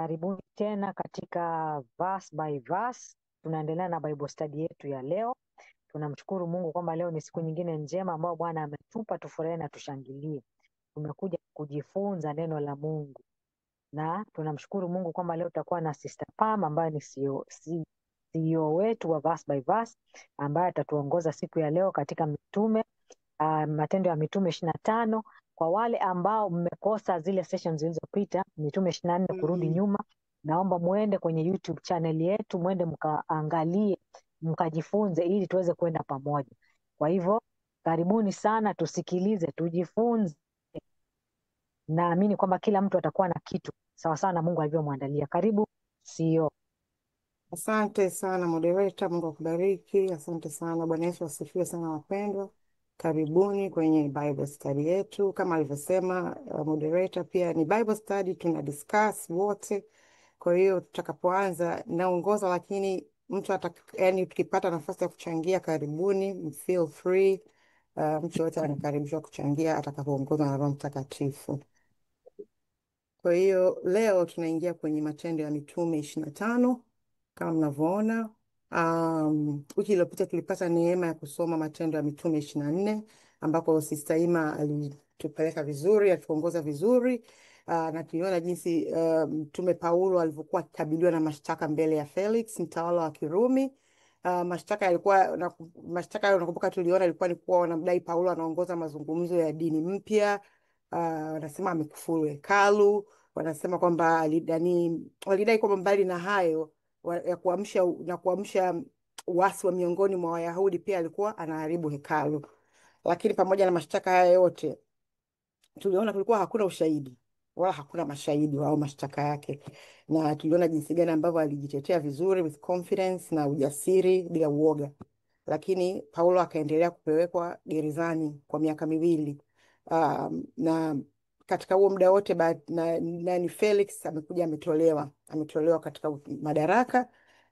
Karibuni tena katika verse by verse. Tunaendelea na Bible study yetu ya leo. Tunamshukuru Mungu kwamba leo ni siku nyingine njema ambayo Bwana ametupa, tufurahi na tushangilie. Tumekuja kujifunza neno la Mungu. Na tunamshukuru Mungu kwamba leo tutakuwa na Sister Pam ambaye ni CEO wetu wa verse by verse, ambaye atatuongoza siku ya leo katika Matendo ya Mitume 25. Kwa wale ambao mmekosa zile sessions zilizopita, Mitume 24 kurudi nyuma, naomba muende kwenye YouTube channel yetu, muende mkaangalie, mkajifunze ili tuweze kwenda pamoja. Kwa hivyo karibuni sana, tusikilize, tujifunze. Naamini kwamba kila mtu atakuwa na kitu sawa sawa na Mungu alivyomwandalia. Karibu CEO. Asante sana moderator, Mungu akubariki. Asante sana, Bwana Yesu asifiwe sana wapendwa. Karibuni kwenye Bible study yetu. Kama alivyosema moderator, pia ni Bible study, tuna discuss wote. Kwa hiyo tutakapoanza naongoza, lakini mtu yani tukipata nafasi ya kuchangia, karibuni, feel free. Mtu yote anakaribishwa kuchangia atakapoongozwa na Roho Mtakatifu. Kwa hiyo leo tunaingia kwenye Matendo ya Mitume 25 kama mnavyoona. Wiki iliyopita tulipata neema ya kusoma Matendo ya Mitume 24 ambako Sister Ima alitupeleka vizuri, alituongoza vizuri. Na tuliona jinsi Mtume Paulo alivyokuwa akikabiliwa na mashtaka mbele ya Felix, mtawala wa Kirumi. Mashtaka nakumbuka tuliona ilikuwa ni kuwa wanamdai Paulo anaongoza mazungumzo ya dini mpya. Wanasema amekufuru hekalu, wanasema kwamba walidai kwamba mbali na hayo ya kuamsha uasi wa miongoni mwa Wayahudi, pia alikuwa anaharibu hekalu. Lakini pamoja na mashtaka haya yote, tuliona kulikuwa hakuna ushahidi wala hakuna mashahidi wao mashtaka yake, na tuliona jinsi gani ambavyo alijitetea vizuri with confidence na ujasiri bila uoga. Lakini Paulo akaendelea kupelekwa gerezani kwa miaka 2. Na katika huo muda wote ni Felix amekuja ametolewa katika madaraka,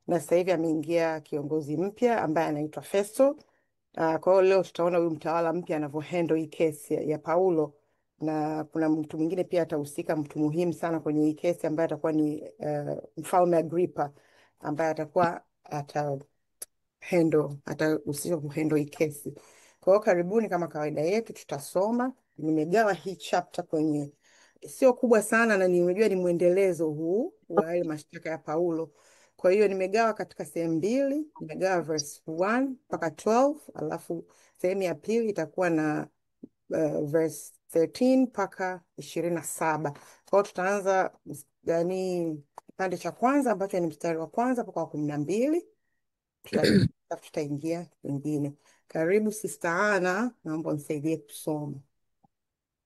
na sasa hivi ameingia kiongozi mpya ambaye anaitwa Festo. Kwa hiyo leo tutaona huyu mtawala mpya anavyohandle hii kesi ya Paulo, na kuna mtu mwingine pia atahusika, mtu muhimu sana kwenye hii kesi ambaye atakuwa ni Mfalme Agrippa, ambaye atahusika kuhandle hii kesi. Kwa hiyo karibuni, kama kawaida yetu tutasoma. Nimegawa hii chapter kwenye, sio kubwa sana, na nimejua ni mwendelezo huu wa ile mashtaka ya Paulo. Kwa hiyo nimegawa katika sehemu 2, nimegawa verse 1 mpaka 12, alafu sehemu ya pili itakuwa na verse 13 mpaka 27. Kwa hiyo tutaanza kipande cha kwanza ambacho ni mstari wa kwanza mpaka wa 12. Tutaingia wengine. Karibu Sister Ana, naomba nisaidie kusoma.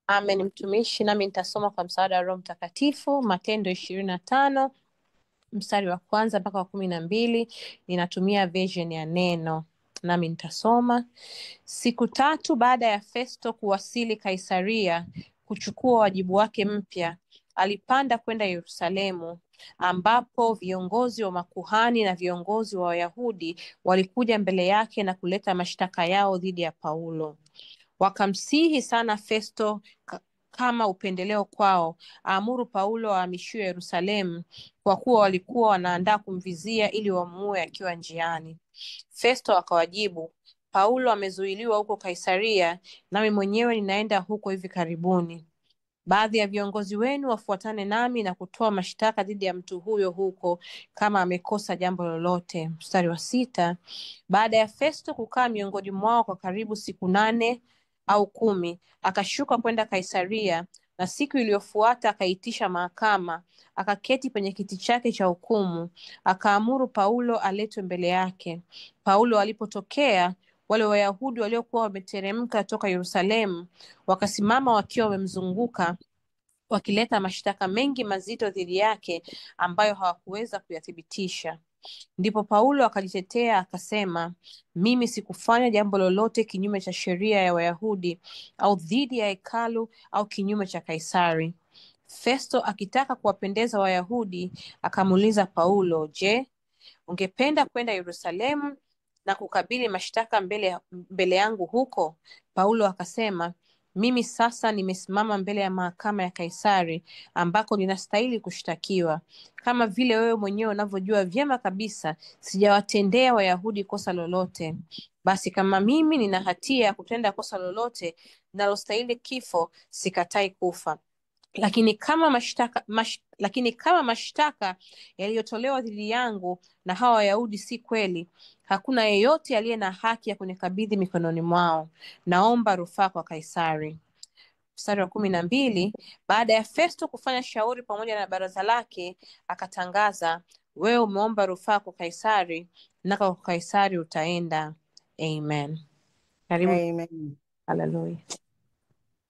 Amen, mtumishi. Nami nitasoma kwa msaada wa Roho Mtakatifu. Matendo 25 mstari wa kwanza mpaka wa 12. Ninatumia version ya Neno. Nami nitasoma. Siku 3 baada ya Festo kuwasili Kaisaria kuchukua wajibu wake mpya, alipanda kwenda Yerusalemu, ambapo viongozi wa makuhani na viongozi wa Wayahudi walikuja mbele yake na kuleta mashtaka yao dhidi ya Paulo. Wakamsihi sana Festo kama upendeleo kwao aamuru Paulo ahamishiwe Yerusalemu, kwa kuwa walikuwa wanaandaa kumvizia ili wamuue akiwa njiani. Festo akawajibu, Paulo amezuiliwa huko Kaisaria, nami mwenyewe ninaenda huko hivi karibuni. Baadhi ya viongozi wenu wafuatane nami na kutoa mashtaka dhidi ya mtu huyo huko, kama amekosa jambo lolote. Mstari wa 6. Baada ya Festo kukaa miongoni mwao kwa karibu siku 8 au 10, akashuka kwenda Kaisaria, na siku iliyofuata akaitisha mahakama, akaketi penye kiti chake cha hukumu, akaamuru Paulo aletwe mbele yake. Paulo alipotokea, wale Wayahudi waliokuwa wameteremka toka Yerusalemu wakasimama wakiwa wamemzunguka, wakileta mashtaka mengi mazito dhidi yake ambayo hawakuweza kuyathibitisha. Ndipo Paulo akajitetea akasema, mimi sikufanya jambo lolote kinyume cha sheria ya Wayahudi au dhidi ya hekalu au kinyume cha Kaisari. Festo akitaka kuwapendeza Wayahudi akamuuliza Paulo, je, ungependa kwenda Yerusalemu na kukabili mashtaka mbele yangu huko? Paulo akasema, Mimi sasa nimesimama mbele ya mahakama ya Kaisari ambako ninastahili kushtakiwa. Kama vile wewe mwenyewe unavyojua vyema kabisa, sijawatendea Wayahudi kosa lolote. Basi kama mimi nina hatia ya kutenda kosa lolote linalostahili kifo, sikatai kufa. Lakini kama mashtaka yaliyotolewa dhidi yangu na hawa Wayahudi si kweli, hakuna yeyote aliye na haki ya kunikabidhi mikononi mwao. Naomba rufaa kwa Kaisari. Mstari wa 12, baada ya Festo kufanya shauri pamoja na baraza lake, akatangaza, wewe umeomba rufaa kwa Kaisari, nako kwa Kaisari utaenda. Amen. Karibu. Amen. Haleluya.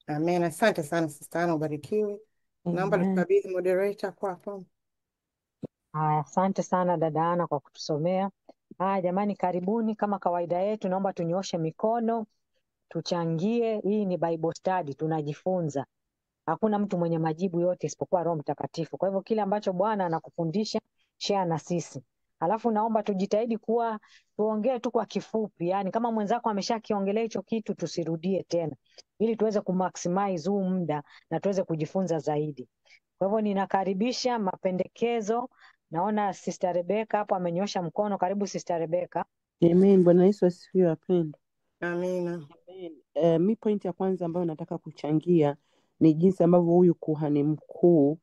Amen. Asante sana Sister Anna, ubarikiwe. Naomba Amen. nikabidhi moderator kwako. Haya, asante sana dada Ana kwa kutusomea. Haya jamani, karibuni. Kama kawaida yetu, naomba tunyooshe mikono, tuchangie. Hii ni Bible study, tunajifunza. Hakuna mtu mwenye majibu yote isipokuwa Roho Mtakatifu. Kwa hivyo kile ambacho Bwana anakufundisha share na sisi. Alafu naomba tujitahidi tuongee tu kwa kifupi, yani kama mwenzako ameshakiongelea hicho kitu tusirudie tena, ili tuweze kumaximize huu muda na tuweze kujifunza zaidi. Kwa hivyo ninakaribisha mapendekezo. Naona Sister Rebecca hapo amenyosha mkono. Karibu Sister Rebecca. Amen. Bwana Yesu asifiwe wapendwa. Amina. Amen. Mi point ya kwanza ambayo nataka kuchangia ni jinsi ambavyo huyu kuhani mkuu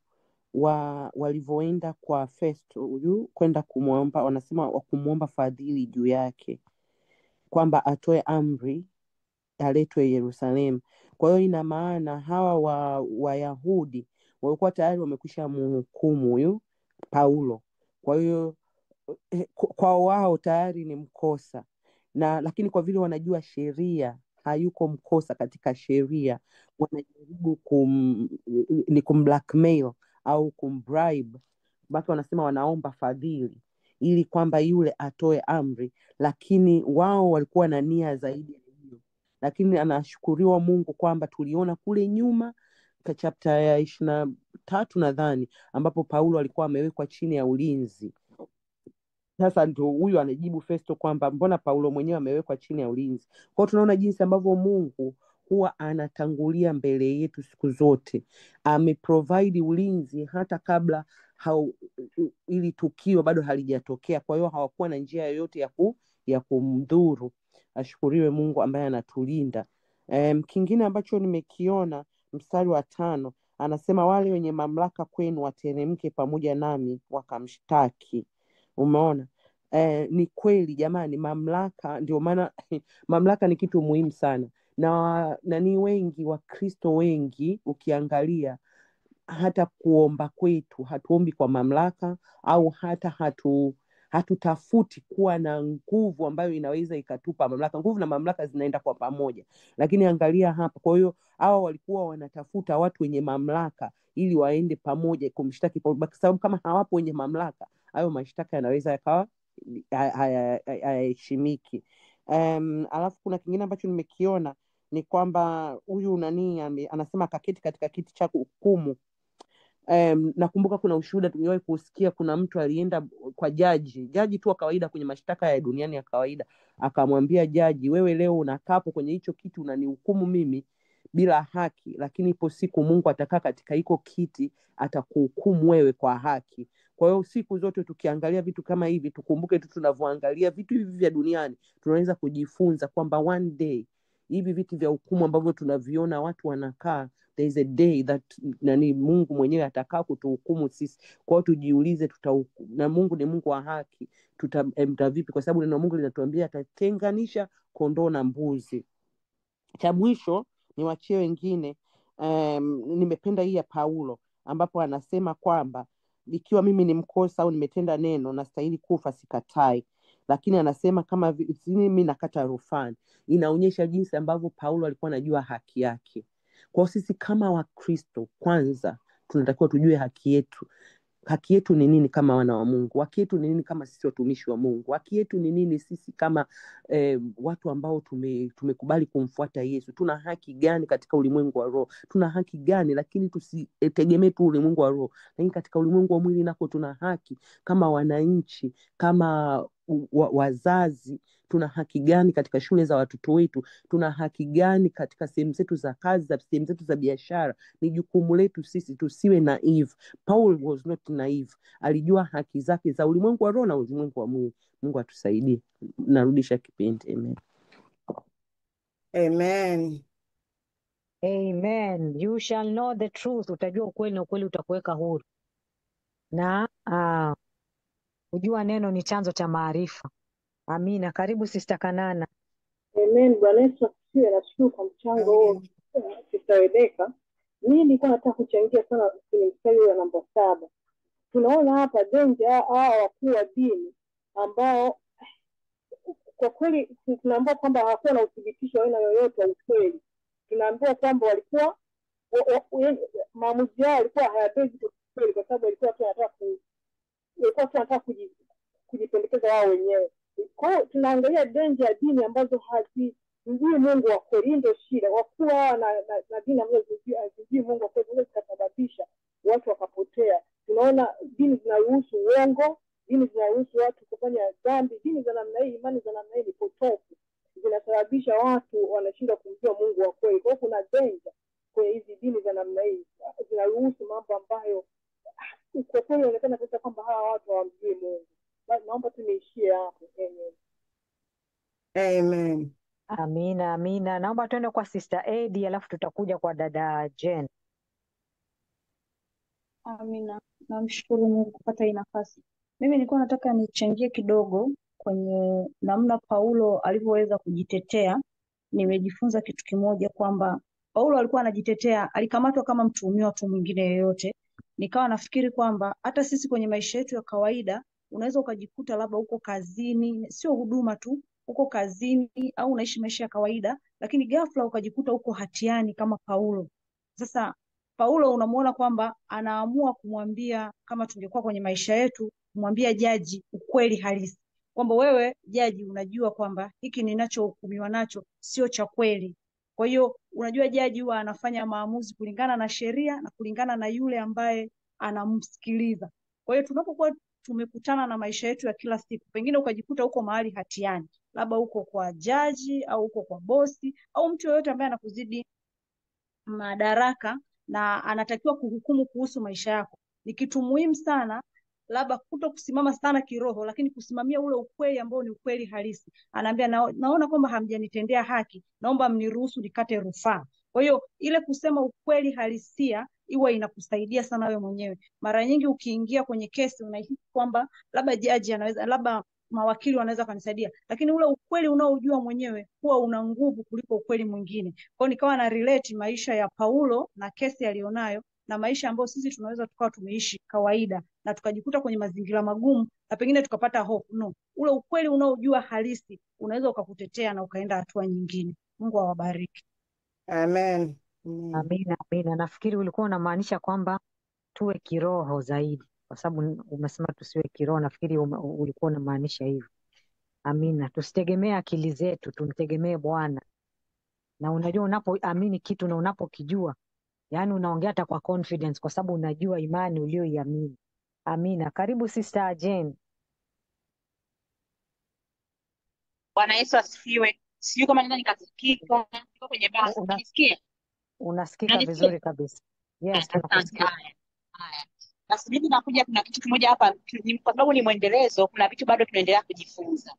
walivyoenda kwa Festo huyu kwenda kumwomba, wanasema kumwomba fadhili juu yake kwamba atoe amri aletwe Yerusalemu. Kwa hiyo ina maana hawa Wayahudi walikuwa tayari wamekwisha mhukumu huyu Paulo. Kwa hiyo kwa wao tayari ni mkosa, lakini kwa vile wanajua sheria hayuko mkosa katika sheria, wanajaribu kumblackmail au kumbribe. Basi wanasema wanaomba fadhili ili kwamba yule atoe amri, lakini wao walikuwa na nia zaidi ya hiyo. Lakini anashukuriwa Mungu kwamba tuliona kule nyuma kwa chapter ya 23 nadhani, ambapo Paulo alikuwa amewekwa chini ya ulinzi. Sasa ndio huyu anajibu Festo kwamba mbona Paulo mwenyewe amewekwa chini ya ulinzi. Kwa hiyo tunaona jinsi ambavyo Mungu huwa anatangulia mbele yetu siku zote. Ameprovide ulinzi hata kabla ili tukio bado halijatokea. Kwa hiyo hawakuwa na njia yoyote ya kumdhuru. Ashukuriwe Mungu ambaye anatulinda. Kingine ambacho nimekiona mstari wa 5 anasema wale wenye mamlaka kwenu wateremke pamoja nami wakamshtaki. Umeona? Ni kweli jamani, mamlaka ndio maana mamlaka ni kitu muhimu sana, na ni wengi Wakristo wengi ukiangalia hata kuomba kwetu hatuombi kwa mamlaka, au hata hatutafuti kuwa na nguvu ambayo inaweza ikatupa mamlaka. Nguvu na mamlaka zinaenda kwa pamoja, lakini angalia hapa. Kwa hiyo hawa walikuwa wanatafuta watu wenye mamlaka ili waende pamoja kumshtaki Paulo, kwa sababu kama hawapo wenye mamlaka, hayo mashtaka yanaweza yakawa hayaheshimiki. Alafu kuna kingine ambacho nimekiona ni kwamba huyu anasema akaketi katika kiti cha hukumu. Nakumbuka kuna ushuhuda tuliwahi kusikia, kuna mtu alienda kwa jaji tu wa kawaida kwenye mashtaka ya duniani ya kawaida, akamwambia jaji, wewe leo unakapo kwenye hicho kiti unanihukumu mimi bila haki, lakini ipo siku Mungu atakaa katika hiko kiti atakuhukumu wewe kwa haki. Kwa hiyo siku zote tukiangalia vitu kama hivi tukumbuke tu tunavyoangalia vitu hivi vya duniani, tunaweza kujifunza kwamba one day hivi vitu vya hukumu ambavyo tunaviona watu wanakaa, there is a day that Mungu mwenyewe atakaa kutuhukumu sisi. Kwa hiyo tujiulize, na Mungu ni Mungu wa haki, tutamta vipi? Kwa sababu neno Mungu linatuambia atatenganisha kondoo na mbuzi. Cha mwisho niwachie wengine. Nimependa hii ya Paulo ambapo anasema kwamba ikiwa mimi ni mkosa au nimetenda neno nastahili kufa, sikatai, lakini anasema kama mimi nakata rufani. Inaonyesha jinsi ambavyo Paulo alikuwa anajua haki yake. Kwa sisi kama Wakristo, kwanza tunatakiwa tujue haki yetu. Haki yetu ni nini kama wana wa Mungu? Haki yetu ni nini kama sisi watumishi wa Mungu? Haki yetu ni nini sisi kama watu ambao tumekubali kumfuata Yesu? Tuna haki gani katika ulimwengu wa roho? Tuna haki gani? Lakini tusitegemee tu ulimwengu wa roho, lakini katika ulimwengu wa mwili nako tuna haki kama wananchi, kama wazazi tuna haki gani katika shule za watoto wetu, tuna haki gani katika sehemu zetu za kazi, sehemu zetu za biashara. Ni jukumu letu sisi, tusiwe naive. Paul was not naive, alijua haki zake za ulimwengu wa roho na ulimwengu wa mwili. Mungu atusaidie. Narudisha kipindi. Amen. Amen. Amen. You shall know the truth. Utajua ukweli na ukweli utakuweka huru. Na kujua neno ni chanzo cha maarifa. Amina. Karibu Sister Kanana. Amen. Bwana Yesu asifiwe. Nashukuru kwa mchango huo Sister Rebecca. Mimi nilikuwa nataka kuchangia sana kwenye mstari wa namba 7. Tunaona hapa danger hao wakuu wa dini ambao kwa kweli tunaambiwa kwamba hawakuwa na uthibitisho wa aina yoyote wa ukweli. Tunaambiwa kwamba walikuwa maamuzi yao yalikuwa hayabezi kwa kweli, kwa sababu walikuwa tunataka kujipendekeza wao wenyewe. Kwa hiyo tunaangalia danger ya dini ambazo hazijui Mungu wa kweli. Ndio shida. Wakuwa na dini ambazo hazijui Mungu wa kweli zikasababisha watu wakapotea. Tunaona dini zinaruhusu uongo, dini zinaruhusu watu kufanya dhambi, dini za namna hii, imani za namna hii ni potofu, zinasababisha watu wanashindwa kumjua Mungu wa kweli. Kwa hiyo kuna danger kwenye hizi dini za namna hii, zinaruhusu mambo ambayo kwa kweli inaonekana sasa kwamba hawa watu hawamjui Mungu. Basi naomba tu niishie hapo. Amen. Amina, amina. Naomba tuende kwa Sister Eddie alafu tutakuja kwa dada Jen. Amina. Namshukuru Mungu kupata hii nafasi. Mimi nilikuwa nataka nichangie kidogo kwenye namna Paulo alivyoweza kujitetea. Nimejifunza kitu kimoja kwamba Paulo alikuwa anajitetea, alikamatwa kama mtuhumiwa tu mwingine yeyote. Nikawa nafikiri kwamba hata sisi kwenye maisha yetu ya kawaida unaweza ukajikuta labda uko kazini, sio huduma tu, uko kazini au unaishi maisha ya kawaida, lakini ghafla ukajikuta uko hatiani kama Paulo. Sasa Paulo unamuona kwamba anaamua kumwambia, kama tungekuwa kwenye maisha yetu, kumwambia jaji ukweli halisi. Kwamba wewe jaji unajua kwamba hiki ninachohukumiwa nacho sio cha kweli. Kwa hiyo unajua jaji huwa anafanya maamuzi kulingana na sheria na kulingana na yule ambaye anamsikiliza. Kwa hiyo tunapokuwa tumekutana na maisha yetu ya kila siku, pengine ukajikuta uko mahali hatiani, labda uko kwa jaji au uko kwa bosi au mtu yoyote ambaye anakuzidi madaraka na anatakiwa kuhukumu kuhusu maisha yako. Ni kitu muhimu sana labda kuto kusimama sana kiroho, lakini kusimamia ule ukweli ambao ni ukweli halisi. Anaambia naona kwamba hamjanitendea haki, naomba mniruhusu nikate rufaa. Kwa hiyo ile kusema ukweli halisia iwe inakusaidia sana wewe mwenyewe. Mara nyingi ukiingia kwenye kesi unahisi kwamba labda jaji anaweza, labda mawakili wanaweza kunisaidia, lakini ule ukweli unaojua mwenyewe huwa una nguvu kuliko ukweli mwingine. Kwa hiyo nikawa na relate maisha ya Paulo na kesi alionayo na maisha ambayo sisi tunaweza tukawa tumeishi kawaida na tukajikuta kwenye mazingira magumu na pengine tukapata hofu. No, ule ukweli unaojua halisi unaweza ukakutetea na ukaenda hatua nyingine. Mungu awabariki. Amen. Amina, amina. Nafikiri ulikuwa unamaanisha kwamba tuwe kiroho zaidi, kwa sababu umesema tusiwe kiroho. Nafikiri ulikuwa unamaanisha hivyo. Amina. Tusitegemee akili zetu, tumtegemee Bwana. Na unajua unapoamini kitu na unapokijua, yaani unaongea hata kwa confidence kwa sababu unajua imani ulioiamini. Amina. Karibu Sister Jane. Bwana Yesu asifiwe. Sijui kama nenda nikasikika. Niko kwenye basi. Unanisikia? Unasikika vizuri kabisa. Yes, tunakusikia. Haya. Basi mimi nakuja, kuna kitu kimoja hapa, kwa sababu ni mwendelezo, kuna vitu bado tunaendelea kujifunza.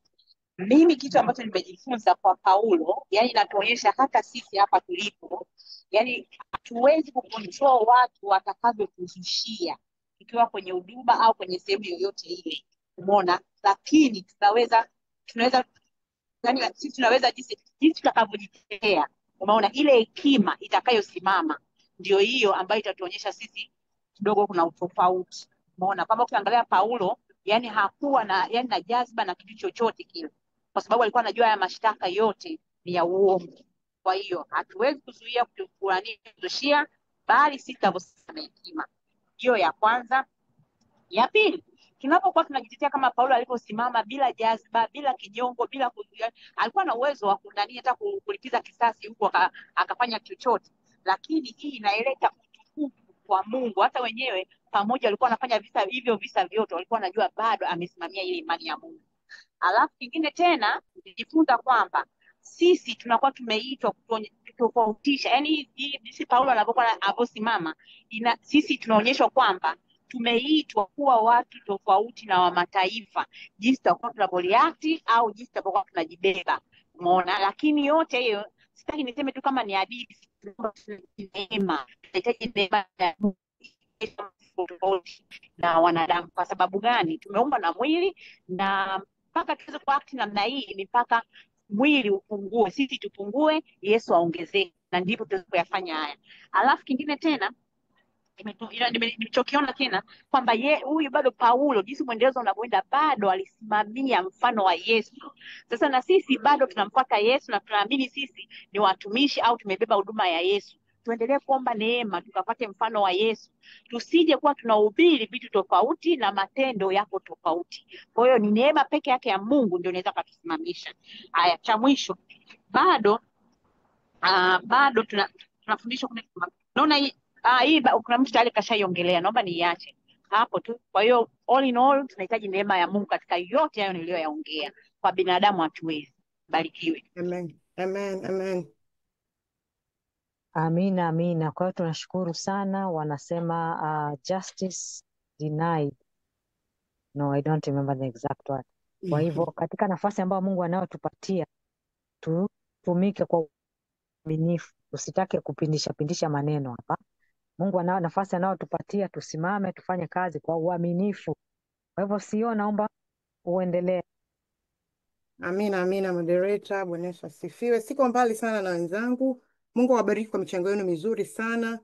Mimi kitu ambacho nimejifunza kwa Paulo, yani inatuonyesha hata sisi hapa tulipo, yani hatuwezi kucontrol watu watakavyotuzushia tukiwa kwenye huduma au kwenye sehemu yoyote ile. Umeona? Lakini tunaweza yani sisi tunaweza jinsi tutakavyojitetea. Umeona, ile hekima itakayosimama ndio hiyo ambayo itatuonyesha sisi kidogo kuna utofauti. Umeona, kama ukiangalia Paulo, yani hakuwa na na jazba na kitu chochote kile, kwa sababu alikuwa anajua haya mashtaka yote ni ya uongo. Kwa hiyo hatuwezi kuzuia kutushia, bali sisi tutavyosimama na hekima. Hiyo ya kwanza. Ya pili, tunapokuwa tunajitetea kama Paulo alivyosimama bila jazba, bila kinyongo, bila kuzuia, alikuwa na uwezo wa kundania hata kulipiza kisasi huko akafanya chochote, lakini hii inaeleta utukufu kwa Mungu. Hata wenyewe pamoja walikuwa wanafanya visa vyote, walikuwa wanajua bado amesimamia ile imani ya Mungu. Alafu kingine tena nilijifunza kwamba sisi tunakuwa tumeitwa kutofautisha, yani jinsi Paulo anavyosimama, sisi tunaonyeshwa kwamba tumeitwa kuwa watu tofauti na wa mataifa, jinsi tutakuwa tunavyoreact au jinsi tutakuwa tunajibeba, umeona. Lakini yote hiyo sitaki niseme tu kama ni hadithi, neema, tunahitaji neema ya tofauti na wanadamu. Kwa sababu gani? Tumeumbwa na mwili, na mpaka tuweze kuact namna hii ni mpaka mwili upungue, sisi tupungue, Yesu aongezeke, na ndipo tuweze kuyafanya haya. Alafu kingine tena nilichokiona tena kwamba huyu bado Paulo, jinsi mwendelezo unavyoenda, bado alisimamia mfano wa Yesu. Sasa na sisi bado tunamfuata Yesu na tunaamini sisi ni watumishi au tumebeba huduma ya Yesu. Tuendelee kuomba neema tukapate mfano wa Yesu, tusije kuwa tunahubiri vitu tofauti na matendo yako tofauti. Kwa hiyo ni neema peke yake ya Mungu ndio inaweza kutusimamisha. Haya, cha mwisho bado tunafundishwa naona hii kuna mtu tayari kashaiongelea, naomba niiache hapo tu. Kwa hiyo all in all tunahitaji neema ya Mungu katika yote hayo niliyoyaongea, kwa binadamu hatuwezi. Barikiwe. Amen. Amen. Amen. Amina, amina. Kwa hiyo tunashukuru sana. Wanasema justice denied. No, I don't remember the exact word. Kwa hivyo katika nafasi ambayo Mungu anayotupatia tutumike kwa uaminifu, usitake kupindisha maneno hapa. Mungu anao nafasi anayotupatia, tusimame tufanye kazi kwa uaminifu. Kwa hivyo sio, naomba uendelee. Amina, amina moderator. Bwana Yesu asifiwe. Siko mbali sana na wenzangu. Mungu awabariki kwa michango yenu mizuri sana.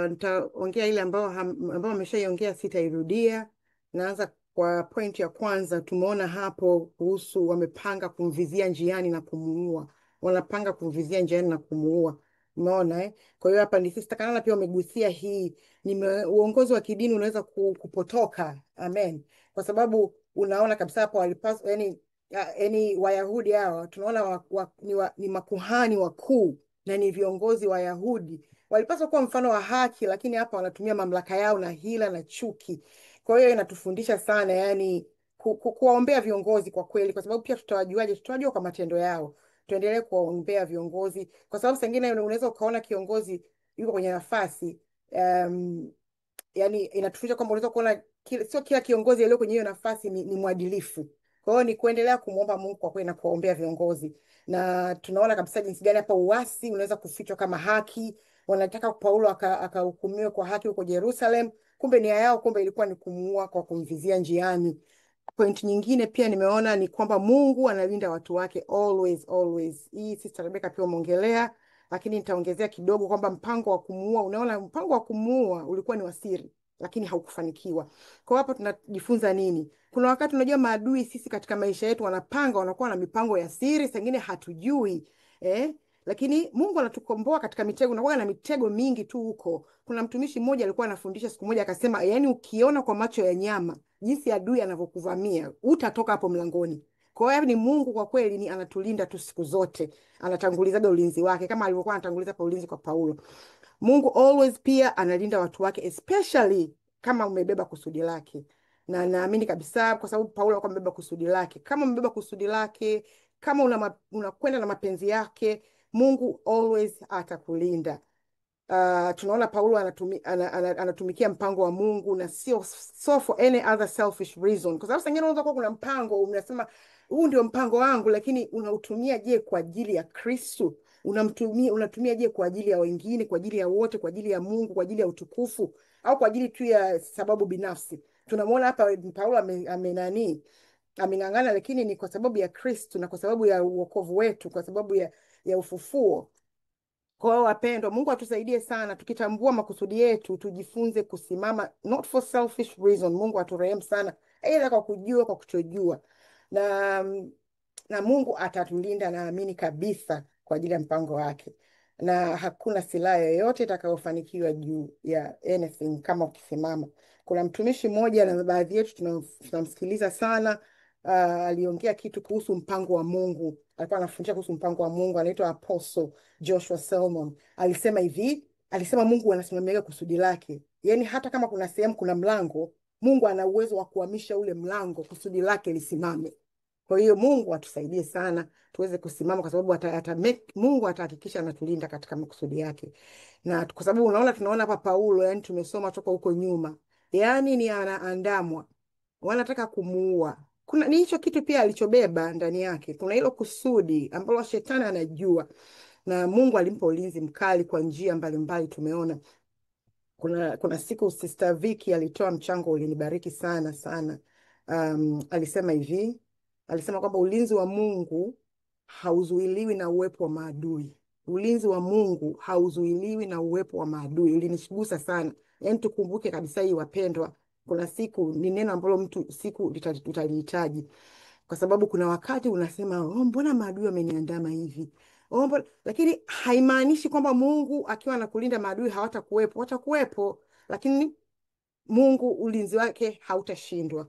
Nitaongea ile ambao wameshaiongea, sitairudia. Naanza kwa point ya kwanza. Tumeona hapo kuhusu wamepanga kumvizia njiani na kumuua. Wanapanga kumvizia njiani na kumuua. Umeona eh? Kwa hiyo hapa ni Sister Kanala pia wamegusia hii. Uongozi wa kidini unaweza kupotoka. Amen. Kwa sababu unaona kabisa hapo walipaswa, yani Wayahudi hawa tunaona ni makuhani wakuu na ni viongozi wa Yahudi, walipaswa kuwa mfano wa haki, lakini hapa wanatumia mamlaka yao na hila na chuki. Kwa hiyo inatufundisha sana, yani kuwaombea viongozi kwa kweli, kwa sababu pia tutawajuaje? Tutajua kwa matendo yao. Tuendelee kuwaombea viongozi, kwa sababu sengine unaweza ukaona kiongozi yuko kwenye nafasi yani inatufundisha kwamba unaweza kuona sio kila kiongozi aliyo kwenye hiyo nafasi ni mwadilifu. Kwa hiyo ni kuendelea kumwomba Mungu kwa kweli na kuwaombea viongozi. Na tunaona kabisa jinsi gani hapa uasi unaweza kufichwa kama haki. Wanataka Paulo akahukumiwe kwa haki huko Jerusalem, kumbe nia yao ilikuwa ni kumuua kwa kumvizia njiani. Point nyingine pia nimeona ni kwamba Mungu analinda watu wake always, always. Hii Sister Rebecca pia umeongelea, lakini nitaongezea kidogo kwamba mpango wa kumuua, unaona mpango wa kumuua ulikuwa ni wa siri, lakini haukufanikiwa. Kwa hapo tunajifunza nini? Kuna wakati unajua maadui sisi katika maisha yetu wanakuwa na mipango ya siri, sengine hatujui. Lakini Mungu anatukomboa katika mitego, na mitego mingi tu huko. Kuna mtumishi mmoja alikuwa anafundisha siku moja akasema, yani ukiona kwa macho ya nyama jinsi adui anavyokuvamia, utatoka hapo mlangoni. Kwa hiyo ni Mungu kwa kweli ni anatulinda tu siku zote. Anatanguliza ulinzi wake kama alivyokuwa anatanguliza pa ulinzi kwa Paulo. Mungu always pia analinda watu wake, especially kama umebeba kusudi lake. Na naamini kabisa kwa sababu Paulo alikuwa amebeba kusudi lake. Kama umebeba kusudi lake, kama unakwenda na mapenzi yake, Mungu always atakulinda. Tunaona Paulo anatumikia mpango wa Mungu na sio for any other selfish reason. Kwa sababu sengine unaweza kuwa kuna mpango unasema huu ndio mpango wangu, lakini unautumia je kwa ajili ya Kristo? Unatumia je kwa ajili ya wengine, kwa ajili ya wote, kwa ajili ya Mungu, kwa ajili ya utukufu, au kwa ajili tu ya sababu binafsi? Tunamwona hapa Paulo ameng'ang'ana, lakini ni kwa sababu ya Kristo na kwa sababu ya wokovu wetu, kwa sababu ya ufufuo. Kwa hiyo wapendwa, Mungu atusaidie sana, tukitambua makusudi yetu tujifunze kusimama, not for selfish reason. Mungu aturehemu sana, aidha kwa kujua, kwa kutojua, na Mungu atatulinda, naamini kabisa, kwa ajili ya mpango wake, na hakuna silaha yoyote itakayofanikiwa juu ya anything kama ukisimama. Kuna mtumishi mmoja na baadhi yetu tunamsikiliza sana, aliongea kitu kuhusu mpango wa Mungu. Alikuwa anafundisha kuhusu mpango wa Mungu, anaitwa Apostle Joshua Selmon. Alisema Mungu anasimamia kusudi lake. Yaani hata kama kuna sehemu kuna mlango, Mungu ana uwezo wa kuhamisha ule mlango kusudi lake lisimame. Kwa hiyo Mungu atusaidie sana tuweze kusimama, kwa sababu Mungu atahakikisha anatulinda katika makusudi yake. Na kwa sababu tunaona hapa Paulo, yani tumesoma toka huko nyuma, yani ni anaandamwa, wanataka kumuua. Ni hicho kitu pia alichobeba ndani yake, kuna hilo kusudi ambalo shetani anajua, na Mungu alimpa ulinzi mkali kwa njia mbalimbali. Tumeona kuna siku Sister Vicky alitoa mchango ulinibariki sana sana. Alisema kwamba ulinzi wa Mungu hauzuiliwi na uwepo wa maadui. Ulinzi wa Mungu hauzuiliwi na uwepo wa maadui. Ulinishigusa sana. Yaani tukumbuke kabisa hii, wapendwa. Kuna siku, ni neno ambalo siku utalihitaji. Kwa sababu kuna wakati unasema, mbona maadui wameniandama hivi? Lakini haimaanishi kwamba Mungu akiwa anakulinda maadui hawatakuwepo. Watakuwepo, lakini Mungu ulinzi wake hautashindwa.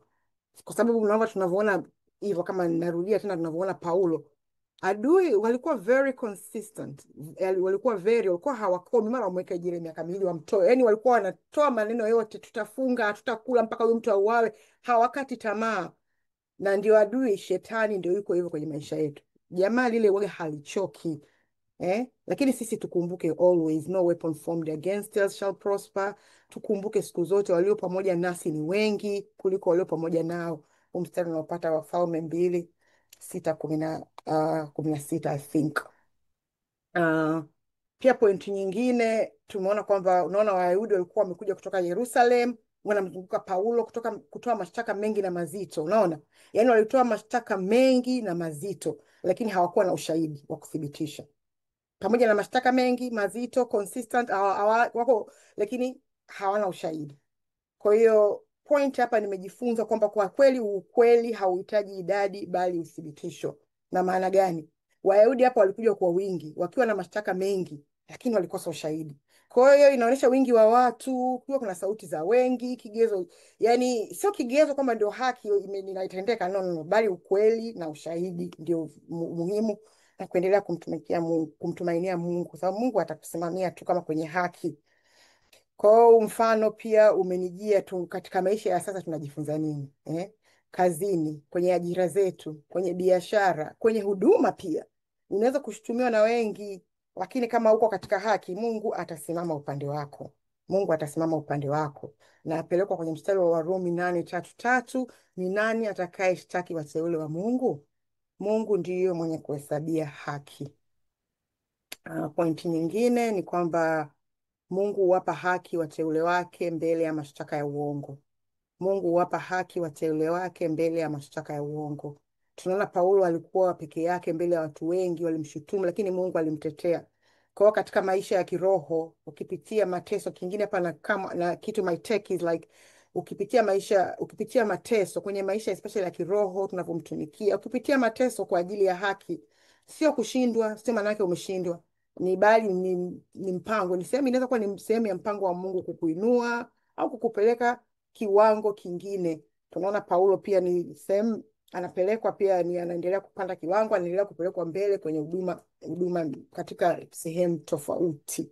Kwa sababu tunavyoona hivyo, kama narudia tena, tunavyoona Paulo, adui walikuwa very consistent, walikuwa hawakomi, mara wamweke jela miaka miwili wamtoe. Yani walikuwa wanatoa maneno yote, tutafunga, tutakula mpaka huyu mtu auawe, hawakati tamaa. Na ndio adui shetani ndio yuko hivyo kwenye maisha yetu. Jamaa lile wage halichoki. Lakini sisi tukumbuke always, no weapon formed against us shall prosper. Tukumbuke siku zote walio pamoja nasi ni wengi kuliko walio pamoja nao. Mstari unaopata Wafalme 2:6-16 I think. Pia pointi nyingine tumeona kwamba Wayahudi walikuwa wamekuja kutoka Yerusalem, wanamzunguka Paulo kutoa mashtaka mengi na mazito. Unaona, yani walitoa mashtaka mengi na mazito, lakini hawakuwa na ushahidi wa kuthibitisha. Pamoja na mashtaka mengi mazito, consistent wako, lakini hawana ushahidi. Kwa hiyo point hapa nimejifunza kwamba kwa kweli ukweli hauhitaji idadi bali uthibitisho. Na maana gani? Wayahudi hapa walikuja kwa wingi wakiwa na mashtaka mengi, lakini walikosa ushahidi. Kwa hiyo inaonyesha wingi wa watu, kuna sauti za wengi, kigezo, yani sio kigezo kwamba ndio haki inaitendeka, no, bali ukweli na ushahidi ndio muhimu, na kuendelea kumtumainia Mungu, kwa sababu Mungu atakusimamia tu kama kwenye haki. Kwa mfano pia umenijia tu katika maisha ya sasa, tunajifunza nini? Kazini, kwenye ajira zetu, kwenye biashara, kwenye huduma pia. Unaweza kushutumiwa na wengi, lakini kama uko katika haki, Mungu atasimama upande wako. Mungu atasimama upande wako. Na apelekwa kwenye mstari wa Warumi 8:3, ni nani atakayeshtaki wateule wa Mungu? Mungu ndiyo mwenye kuhesabia haki. Pointi nyingine ni kwamba Mungu huwapa haki wateule wake mbele ya mashtaka ya uongo. Mungu huwapa haki wateule wake mbele ya mashtaka ya uongo. Tunaona Paulo alikuwa peke yake mbele ya watu wengi, walimshutumu, lakini Mungu alimtetea. Kwa hiyo katika maisha ya kiroho, ukipitia mateso, kingine hapa na kitu my take is like, ukipitia mateso kwenye maisha especially ya kiroho tunavyomtumikia, ukipitia mateso kwa ajili ya haki, sio kushindwa, sio maana yake umeshindwa. Bali ni mpango, inaweza kuwa ni sehemu ya mpango wa Mungu kukuinua au kukupeleka kiwango kingine. Tunaona Paulo pia ni sehemu anapelekwa, pia ni anaendelea kupanda kiwango, anaendelea kupelekwa mbele kwenye huduma katika sehemu tofauti.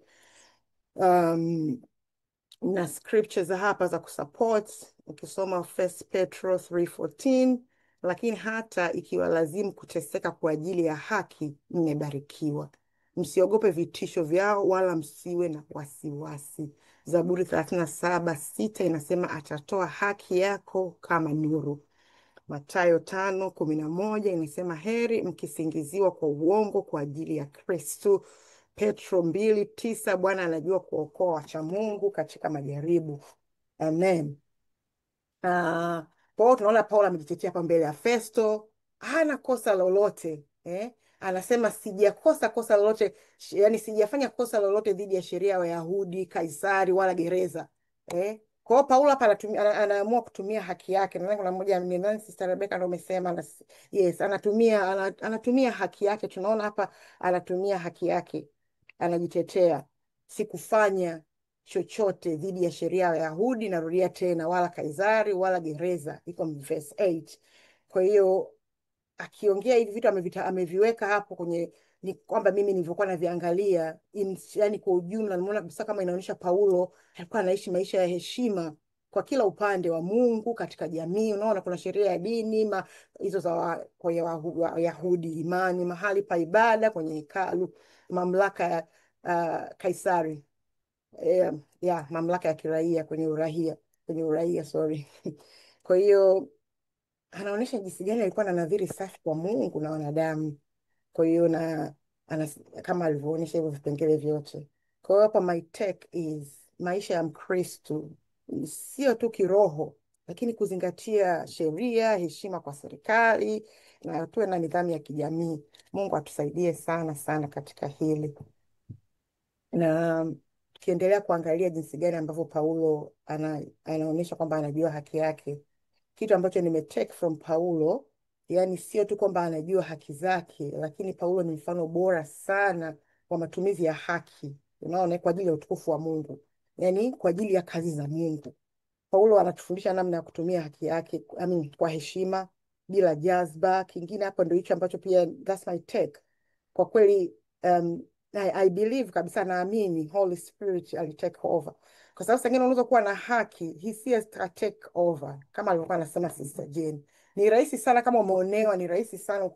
Na scriptures hapa za kusupport, ukisoma 1 Petro 3:14, lakini hata ikiwa lazimu kuteseka kwa ajili ya haki, mmebarikiwa. Msiogope vitisho vyao, wala msiwe na wasiwasi. Zaburi 37:6 inasema atatoa haki yako kama nuru. Mathayo 5:11 inasema heri mkisingiziwa kwa uongo kwa ajili ya Kristo. Petro 2:9 Bwana anajua kuokoa wacha Mungu katika majaribu. Amen. Kwa hiyo tunaona Paulo amejitetea hapa mbele ya Festo, hana kosa lolote. Anasema sijakosa kosa lolote, yani sijafanya kosa lolote dhidi ya sheria ya Wayahudi, Kaisari wala gereza. Kwa hiyo Paulo hapa anaamua kutumia haki yake. Na kuna mmoja ni Sister Rebecca ndio amesema, yes, anatumia haki yake. Tunaona hapa anatumia haki yake, anajitetea, sikufanya chochote dhidi ya sheria ya Wayahudi, narudia tena, wala Kaisari wala gereza, iko verse 8. Kwa hiyo akiongea hivi vitu ameviweka hapo kwenye, ni kwamba mimi nilivyokuwa naviangalia, yani kwa ujumla naona kabisa kama inaonyesha Paulo alikuwa anaishi maisha ya heshima kwa kila upande wa Mungu katika jamii. Unaona kuna sheria ya dini hizo za kwa Wayahudi, imani, mahali pa ibada kwenye hekalu, mamlaka ya Kaisari, mamlaka ya kiraia kwenye uraia sorry. Kwa hiyo anaonyesha jinsi gani alikuwa na nadhiri safi kwa Mungu na wanadamu. Kwa hiyo kama alivyoonyesha hivyo vipengele vyote. Kwa hiyo hapa my take is maisha ya Mkristo sio tu kiroho, lakini kuzingatia sheria, heshima kwa serikali na tuwe na nidhamu ya kijamii. Mungu atusaidie sana sana katika hili. Na tukiendelea kuangalia jinsi gani ambavyo Paulo anaonyesha kwamba anajua haki yake, kitu ambacho nimetake from Paulo, yani sio tu kwamba anajua haki zake, lakini Paulo ni mfano bora sana wa matumizi ya haki, unaona, kwa ajili ya utukufu wa Mungu, yani kwa ajili ya kazi za Mungu. Paulo anatufundisha namna ya kutumia haki yake, kwa heshima, bila jazba. Kingine hapo ndio hicho ambacho pia that's my take. Kwa kweli I believe kabisa, naamini Holy Spirit alitake over. Kwa sababu sengine unaweza kuwa na haki, hisia take over. Kama alivyokuwa anasema Sister Jane. Ni rahisi sana kama umeonewa, ni rahisi sana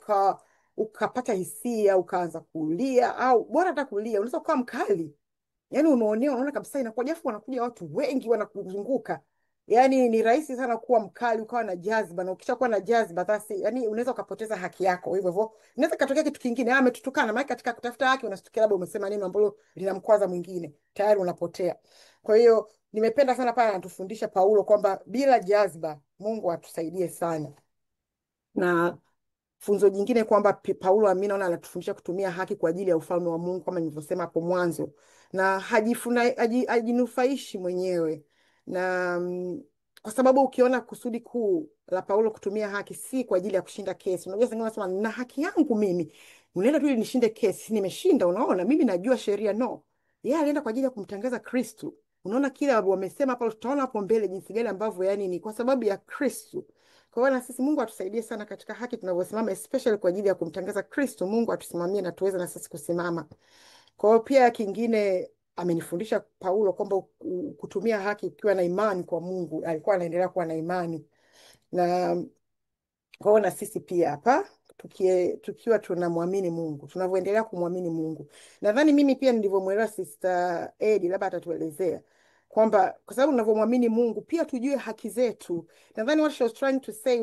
ukapata hisia, ukaanza kulia, au bora hata kulia, unaweza kuwa mkali. Yaani umeonewa, unaona kabisa inakuwa jafu, wanakuja watu wengi wanakuzunguka. Yaani ni rahisi sana kuwa mkali, ukawa na jazba, na ukishakuwa na jazba basi yani unaweza ukapoteza haki yako. Hivyo hivyo inaweza katokea kitu kingine, ametutukana, maana katika kutafuta haki unashtukia labda umesema neno ambalo linamkwaza mwingine, tayari unapotea. Kwa hiyo nimependa sana pale anatufundisha Paulo kwamba bila jazba. Mungu atusaidie sana. Na funzo jingine kwamba Paulo naona anatufundisha kutumia haki kwa ajili ya ufalme wa Mungu kama nilivyosema hapo mwanzo, na hajinufaishi mwenyewe. Na kwa sababu ukiona kusudi kuu la Paulo kutumia haki si kwa ajili ya kushinda kesi. Unajua sasa unasema na haki yangu mimi, unaenda tu ili nishinde kesi, nimeshinda, unaona mimi najua sheria. No, yeye alienda kwa ajili ya kumtangaza Kristo. Unaona kile wamesema hapo, tutaona hapo mbele jinsi gani ambavyo yani ni kwa sababu ya Kristo. Kwa hiyo na sisi Mungu atusaidie sana katika haki tunavyosimama, especially kwa ajili ya kumtangaza Kristo. Mungu atusimamie na tuweze na sisi kusimama. Kwa hiyo pia kingine amenifundisha Paulo kwamba kutumia haki ukiwa na imani kwa Mungu. Alikuwa anaendelea kuwa na imani. Na kwa hiyo na sisi pia hapa tukiwa tunamwamini Mungu, tunavyoendelea kumwamini Mungu. Nadhani mimi pia nilivyomwelewa Sister Edi, labda atatuelezea kwamba kwa sababu tunavyomwamini Mungu pia tujue haki zetu. Nadhani what she was trying to say,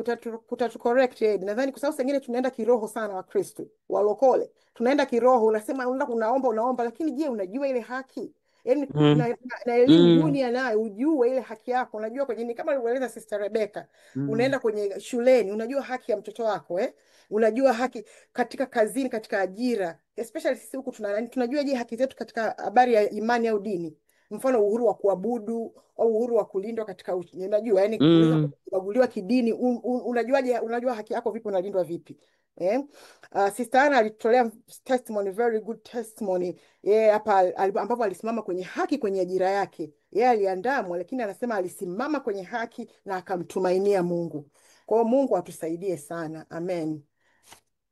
utatucorrect Edi. Nadhani kwa sababu sengine tunaenda kiroho sana wa Kristo, walokole. Tunaenda kiroho, unasema unaomba, lakini je, unajua ile haki? Yaani na elimu dunia nayo ujue ile haki yako. Unajua kwenye kama alivyoeleza Sister Rebecca, unaenda kwenye shuleni, unajua haki ya mtoto wako, unajua haki katika kazini, katika ajira, especially sisi huku tunajua je haki zetu katika habari ya imani au dini. Mfano uhuru wa kuabudu au uhuru wa kulindwa katika unajua yani unaweza kubaguliwa kidini, unajua haki yako vipi, unalindwa vipi. Sister Anna alitolea testimony, very good testimony. Hapa ambapo alisimama kwenye haki kwenye ajira yake. Aliandamwa, lakini anasema alisimama kwenye haki na akamtumainia Mungu. Kwa hiyo Mungu atusaidie sana. Amen.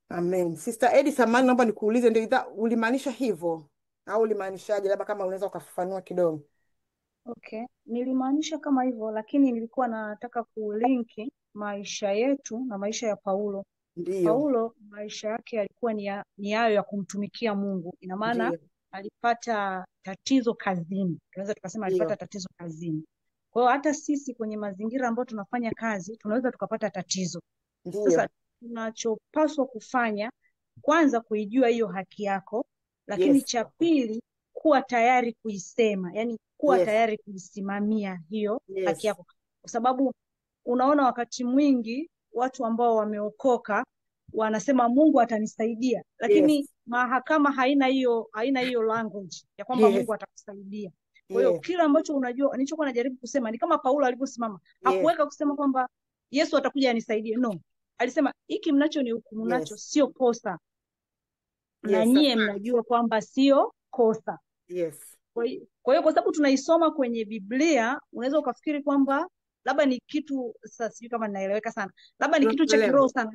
Amen. Sister Edi, samahani naomba nikuulize, ndio ulimaanisha hivyo au ulimaanishaje? Labda kama unaweza ukafafanua kidogo. Okay, nilimaanisha kama hivyo, lakini nilikuwa nataka kulinki maisha yetu na maisha ya Paulo. Ndio. Paulo maisha yake yalikuwa ni hayo ya kumtumikia Mungu. Ina maana alipata tatizo kazini. Tunaweza tukasema alipata tatizo kazini. Kwa hiyo hata sisi kwenye mazingira ambayo tunafanya kazi tunaweza tukapata tatizo. Sasa tunachopaswa kufanya kwanza kuijua hiyo haki yako, lakini cha pili kuwa tayari kuisema, yani kuwa tayari kuisimamia hiyo haki yako. Kwa sababu unaona wakati mwingi watu ambao wameokoka wanasema Mungu atanisaidia, lakini mahakama haina hiyo language ya kwamba Mungu atakusaidia. Kwa hiyo kila ambacho unajua, nilichokuwa najaribu kusema ni kama Paulo alivyosimama, hakuweka kusema kwamba Yesu atakuja anisaidie. No. Alisema hiki mnachonihukumu nacho sio kosa. Na nyie mnajua kwamba sio kosa. Kwa hiyo kwa sababu tunaisoma kwenye Biblia, unaweza ukafikiri kwamba labda ni kitu, sasa sijui kama ninaeleweka sana, labda ni kitu cha kiroho sana.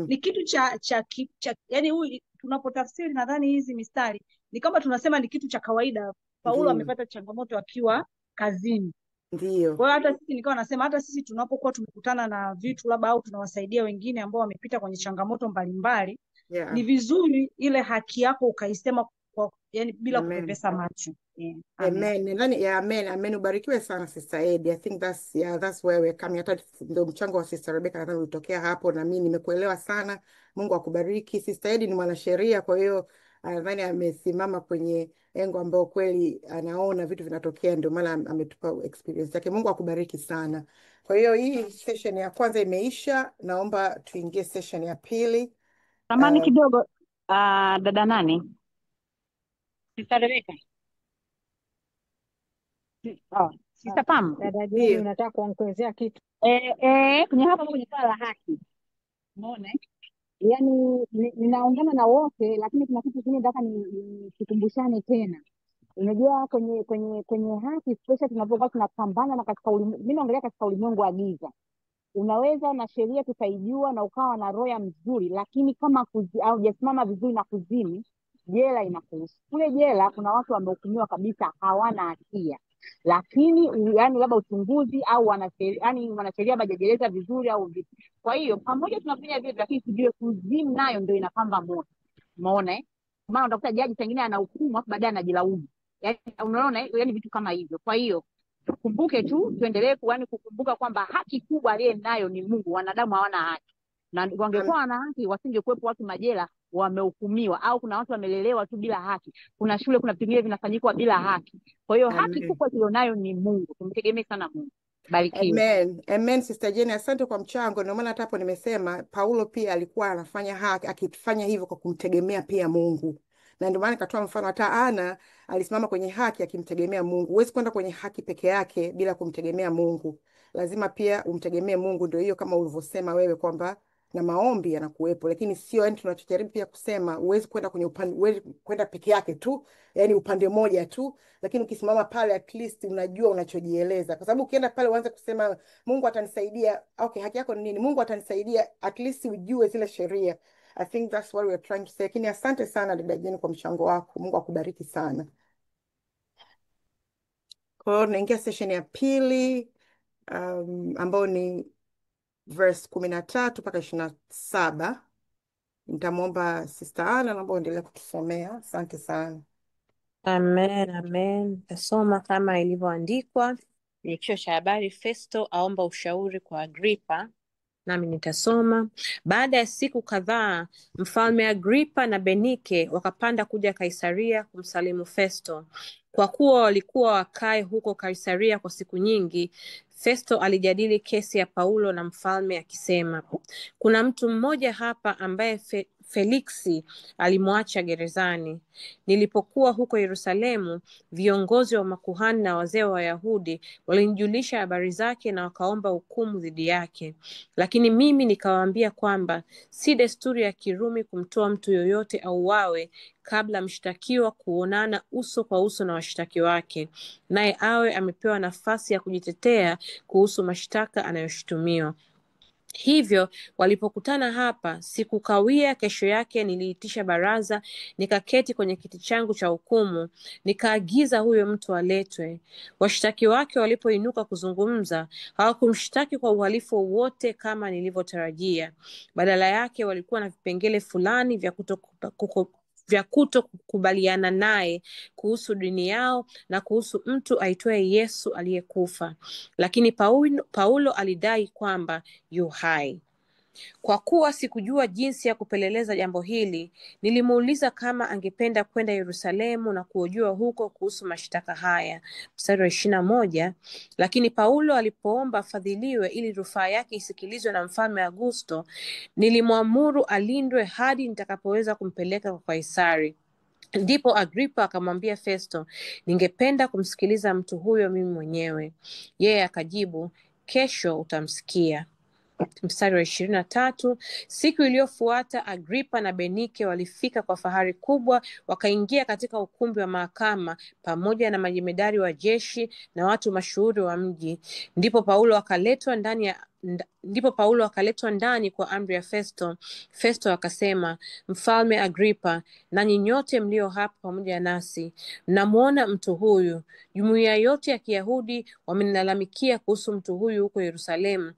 Ni kitu cha yani tunapotafsiri nadhani hizi mistari ni kama tunasema ni kitu cha kawaida. Paulo amepata changamoto akiwa kazini. Ndio. Kwa hiyo hata sisi nikawa nasema hata sisi tunapokuwa tumekutana na vitu labda au tunawasaidia wengine ambao wamepita kwenye changamoto mbalimbali, ni Yeah. vizuri ile haki yako ukaisema kwa, yani bila Amen. kupepesa macho. Amen. Amen. Nadhani yeah, amen. Ubarikiwe sana Sister Eddie. I think that's where we're coming. Hata ndio mchango wa Sister Rebecca nadhani ulitokea hapo, na mimi nimekuelewa sana. Mungu akubariki. Sister Eddie ni mwanasheria, kwa hiyo nadhani amesimama kwenye engo ambao kweli anaona vitu vinatokea, ndio maana ametupa experience yake. Mungu akubariki sana. Kwa hiyo hii session ya kwanza imeisha, naomba tuingie session ya pili. Samahani kidogo, dada nani? Sister Rebecca. Sister Pam. Dada Jeni, Ndio. unataka kuongezea kitu? Kwenye hapa kwenye swala la haki. Umeona? Yaani ninaungana na wote, lakini kuna kitu kingine nataka tukumbushane tena. Unajua kwenye haki, especially tunapokuwa tunapambana na katika ulimwengu, mimi naongelea katika ulimwengu wa giza. Unaweza na sheria tutaijua na ukawa na roho mzuri, lakini kama haujasimama vizuri na kuzini, jela inakuhusu. Kule jela kuna watu wamehukumiwa kabisa hawana hatia, lakini yani labda uchunguzi au wanasheria hawajajeleza vizuri au vipi. Kwa hiyo pamoja tunafanya vile, lakini tujue kuzimu nayo ndio inapamba moto. Umeona maana utakuta jaji pengine anahukumu afu baadaye anajilaumu. Yaani unaona, yani vitu kama hivyo. Kwa hiyo tukumbuke tu, tuendelee kukumbuka kwamba haki kubwa aliye nayo ni Mungu. Wanadamu hawana haki, na wangekuwa wana haki wasingekuwepo watu majela wamehukumiwa, au kuna watu wamelelewa tu bila haki, kuna shule, kuna vitu vingine vinafanyikwa bila haki. Kwa hiyo haki kubwa tulionayo ni Mungu, tumtegemee sana Mungu. Barikiwe. Amen, Sister Jenny, asante kwa mchango. Ndio maana hata hapo nimesema Paulo pia alikuwa anafanya haki, akifanya hivyo kwa kumtegemea pia Mungu, na ndio maana nikatoa mfano hata Ana alisimama kwenye haki akimtegemea Mungu. Huwezi kwenda kwenye haki peke yake bila kumtegemea Mungu, lazima pia umtegemee Mungu. Ndio hiyo kama ulivyosema wewe kwamba na maombi yanakuwepo, lakini sio yani tunachojaribu pia kusema huwezi kwenda kwenye upande, huwezi kwenda peke yake tu, yani upande moja tu, lakini ukisimama pale at least unajua unachojieleza, kwa sababu ukienda pale uanze kusema Mungu atanisaidia, okay, haki yako ni nini? Mungu atanisaidia, at least ujue zile sheria. I think that's what we are trying to say. Lakini asante sana dada Jeni kwa mchango wako. Mungu akubariki sana. Kwa hiyo tunaingia session ya pili ambao ni verse 13 mpaka 27. Nitamwomba Sister Ana, naomba uendelee kutusomea. Asante sana. Amen. Nitasoma kama ilivyoandikwa kwenye kichwa cha habari, Festo aomba ushauri kwa Agripa. Nami nitasoma. Baada ya siku kadhaa, Mfalme Agripa na Benike wakapanda kuja Kaisaria kumsalimu Festo. Kwa kuwa walikuwa wakae huko Kaisaria kwa siku nyingi, Festo alijadili kesi ya Paulo na mfalme akisema, kuna mtu mmoja hapa ambaye Feliksi alimwacha gerezani. Nilipokuwa huko Yerusalemu, viongozi wa makuhani na wazee wa Wayahudi walinijulisha habari zake na wakaomba hukumu dhidi yake. Lakini mimi nikawaambia kwamba si desturi ya Kirumi kumtoa mtu yoyote auawe kabla mshtakiwa kuonana uso kwa uso na washtaki wake, naye awe amepewa nafasi ya kujitetea kuhusu mashtaka anayoshutumiwa. Hivyo walipokutana hapa, sikukawia, kesho yake niliitisha baraza, nikaketi kwenye kiti changu cha hukumu, nikaagiza huyo mtu aletwe. Washtaki wake walipoinuka kuzungumza, hawakumshtaki kwa uhalifu wowote kama nilivyotarajia. Badala yake walikuwa na vipengele fulani vya kutokubaliana naye kuhusu dini yao na kuhusu mtu aitwaye Yesu aliyekufa. Lakini Paulo alidai kwamba yu hai. Kwa kuwa sikujua jinsi ya kupeleleza jambo hili, nilimuuliza kama angependa kwenda Yerusalemu na kuhojiwa huko kuhusu mashtaka haya. Mstari wa 21, lakini Paulo alipoomba afadhiliwe ili rufaa yake isikilizwe na Mfalme Augusto, nilimwamuru alindwe hadi nitakapoweza kumpeleka kwa Kaisari. Ndipo Agripa akamwambia Festo, ningependa kumsikiliza mtu huyo mimi mwenyewe. Yeye akajibu, kesho utamsikia. Mstari wa 23, siku iliyofuata Agripa na Bernike walifika kwa fahari kubwa, wakaingia katika ukumbi wa mahakama pamoja na majemadari wa jeshi na watu mashuhuri wa mji. Ndipo Paulo akaletwa ndani kwa amri ya Festo. Festo akasema, Mfalme Agripa, nanyi nyote mlio hapa pamoja nasi, mnamuona mtu huyu. Jumuiya yote ya Kiyahudi wamenilalamikia kuhusu mtu huyu huko Yerusalemu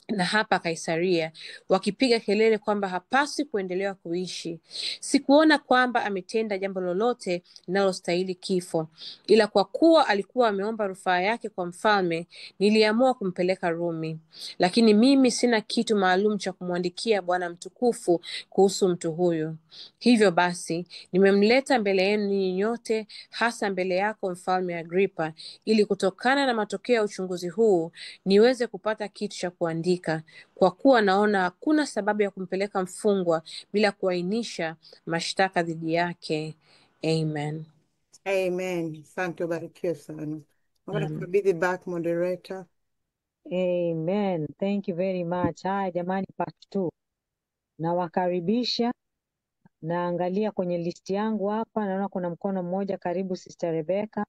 na hapa Kaisaria, wakipiga kelele kwamba hapaswi kuendelea kuishi. Sikuona kwamba ametenda jambo lolote linalostahili kifo, ila kwa kuwa alikuwa ameomba rufaa yake kwa mfalme, niliamua kumpeleka Rumi. Lakini mimi sina kitu maalum cha kumwandikia Bwana mtukufu kuhusu mtu huyu. Hivyo basi, nimemleta mbele yenu ninyi nyote, hasa mbele yako Mfalme Agripa, ili kutokana na matokeo ya uchunguzi huu niweze kupata kitu cha kuandika, kwa kuwa naona hakuna sababu ya kumpeleka mfungwa bila kuainisha mashtaka dhidi yake. Amen. Amen. Asante, ubarikiwe sana. Naomba Amen. nikukabidhi back moderator. Amen. Thank you very much. Haya jamani, part 2. Nawakaribisha. Naangalia kwenye listi yangu hapa, naona kuna mkono mmoja. Karibu Sister Rebecca.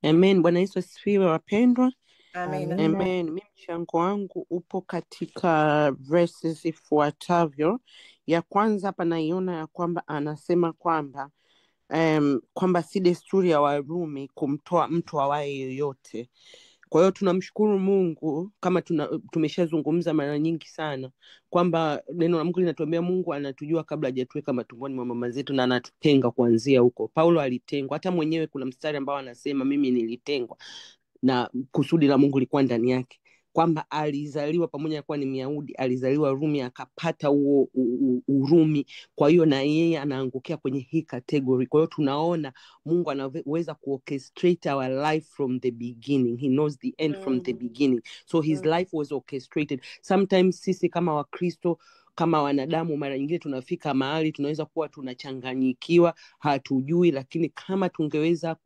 Amen. Bwana Yesu asifiwe, wapendwa. Amina. Amina. Amen. Mimi mchango wangu upo katika verses ifuatavyo. Ya kwanza hapa naiona ya kwamba anasema kwamba kwamba si desturi ya Warumi kumtoa mtu awaye yoyote. Kwa hiyo tunamshukuru Mungu kama tumeshazungumza mara nyingi sana kwamba neno la Mungu linatuambia Mungu anatujua kabla hajatuweka matumboni mwa mama zetu na anatutenga kuanzia huko. Paulo alitengwa, hata mwenyewe kuna mstari ambao anasema mimi nilitengwa, na kusudi la Mungu lilikuwa ndani yake, kwamba alizaliwa pamoja na kuwa ni Myahudi, alizaliwa Rumi, akapata huo Urumi. Kwa hiyo na yeye anaangukia kwenye hii category. Kwa hiyo tunaona Mungu anaweza kuorchestrate our life from the beginning. He knows the end from the beginning. So his life was orchestrated. Sometimes sisi kama Wakristo, kama wanadamu, mara nyingine tunafika mahali tunaweza kuwa tunachanganyikiwa, hatujui, lakini kama tungeweza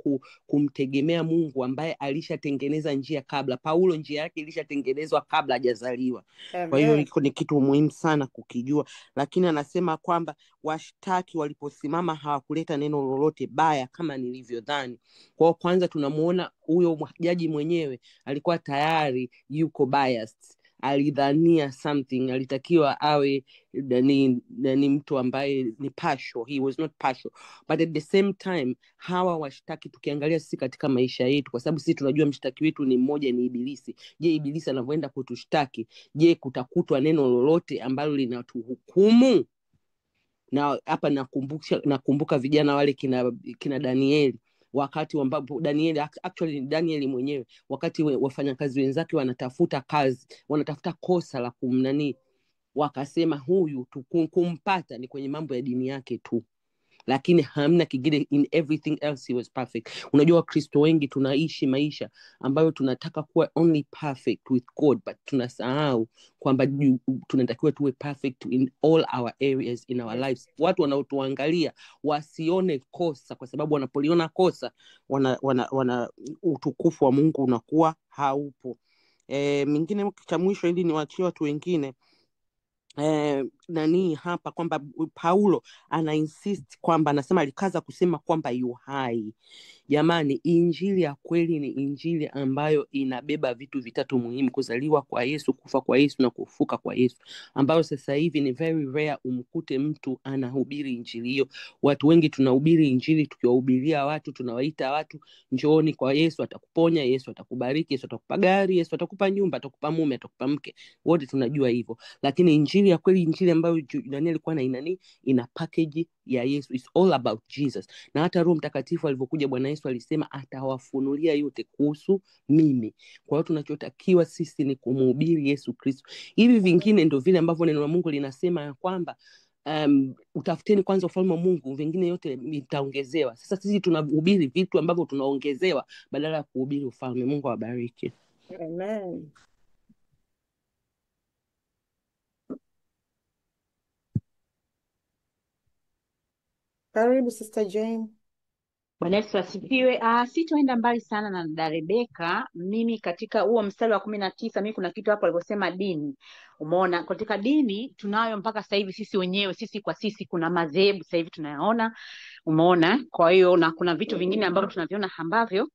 kumtegemea Mungu ambaye alishatengeneza njia kabla. Paulo njia yake ilishatengenezwa kabla hajazaliwa. Kwa hiyo Amen. iko ni kitu muhimu sana kukijua. Lakini anasema kwamba washtaki waliposimama hawakuleta neno lolote baya kama nilivyodhani. Kwa hiyo kwanza tunamuona huyo jaji mwenyewe alikuwa tayari yuko biased. Alidhania something, alitakiwa awe ni mtu ambaye ni partial. He was not partial, but at the same time hawa washtaki, tukiangalia sisi katika maisha yetu, kwa sababu sisi tunajua mshtaki wetu ni mmoja, ni Ibilisi. Je, Ibilisi anavyoenda kutushtaki, je, kutakutwa neno lolote ambalo linatuhukumu? Na hapa nakumbuka vijana wale kina Danieli, wakati ambapo Danieli mwenyewe, wakati wafanyakazi wenzake wanatafuta kazi, wanatafuta kosa la kumnani, wakasema huyu kumpata ni kwenye mambo ya dini yake tu, lakini hamna kingine. In everything else he was perfect. Unajua Wakristo wengi tunaishi maisha ambayo tunataka kuwa only perfect with God, but tunasahau kwamba tunatakiwa tuwe perfect in all our areas in our lives. Watu wanaotuangalia wasione kosa, kwa sababu wanapoliona kosa wana utukufu wa Mungu unakuwa haupo. Mingine cha mwisho, ili niwaachie watu wengine hapa kwamba Paulo ana insist kwamba, anasema, alikaza kusema kwamba yu hai. Jamani, injili ya kweli ni injili ambayo inabeba vitu vitatu muhimu: kuzaliwa kwa Yesu, kufa kwa Yesu na kufuka kwa Yesu, ambayo sasa hivi ni very rare umkute mtu anahubiri injili hiyo. Watu wengi tunahubiri injili, tukiwahubiria watu, tunawaita watu njooni kwa Yesu, atakuponya, Yesu atakubariki, Yesu atakupa gari, Yesu atakupa nyumba, atakupa mume, atakupa mke. Wote tunajua hivyo, lakini injili ya kweli, injili ambayo Daniel alikuwa ina package ya Yesu, it's all about Jesus. Na hata Roho Mtakatifu alivyokuja, Bwana Yesu alisema atawafunulia yote kuhusu mimi. Kwa hiyo tunachotakiwa sisi ni kumhubiri Yesu Kristo. Hivi vingine ndio vile ambavyo neno la Mungu linasema ya kwamba utafuteni kwanza ufalme wa Mungu, vingine yote vitaongezewa. Sasa sisi tunahubiri vitu ambavyo tunaongezewa badala ya kuhubiri ufalme. Mungu awabariki. Amen. Karibu Sister Jane. Bwana Yesu asifiwe. Sitoenda mbali sana na dada Rebeka. Mimi katika huo mstari wa 19, mimi kuna kitu hapo alivyosema dini. Umeona, katika dini tunayo mpaka sasa hivi sisi wenyewe, sisi kwa sisi, kuna madhehebu sasa hivi tunayaona. Umeona, kwa hiyo na kuna vitu vingine ambavyo tunaviona ambavyo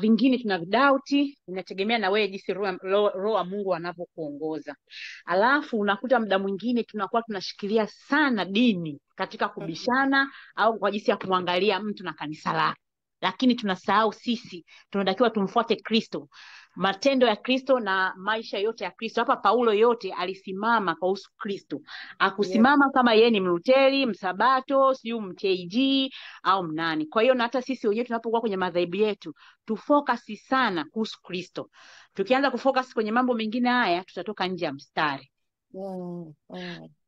vingine tuna vidauti, inategemea na wewe jinsi roho wa Mungu anavyokuongoza. Alafu unakuta muda mwingine tunakuwa tunashikilia sana dini katika kubishana au kwa jinsi ya kumwangalia mtu na kanisa lake, lakini tunasahau sisi tunatakiwa tumfuate Kristo, matendo ya Kristo na maisha yote ya Kristo. Hapa Paulo yote alisimama kwa usu Kristo, Yes. akusimama kama yeye ni Mluteri, Msabato, siyo MKG au mnani. Kwa hiyo na hata sisi wenyewe tunapokuwa kwenye madhehebu yetu tufocus sana kuhusu Kristo. Tukianza kufocus kwenye mambo mengine haya tutatoka nje ya mstari.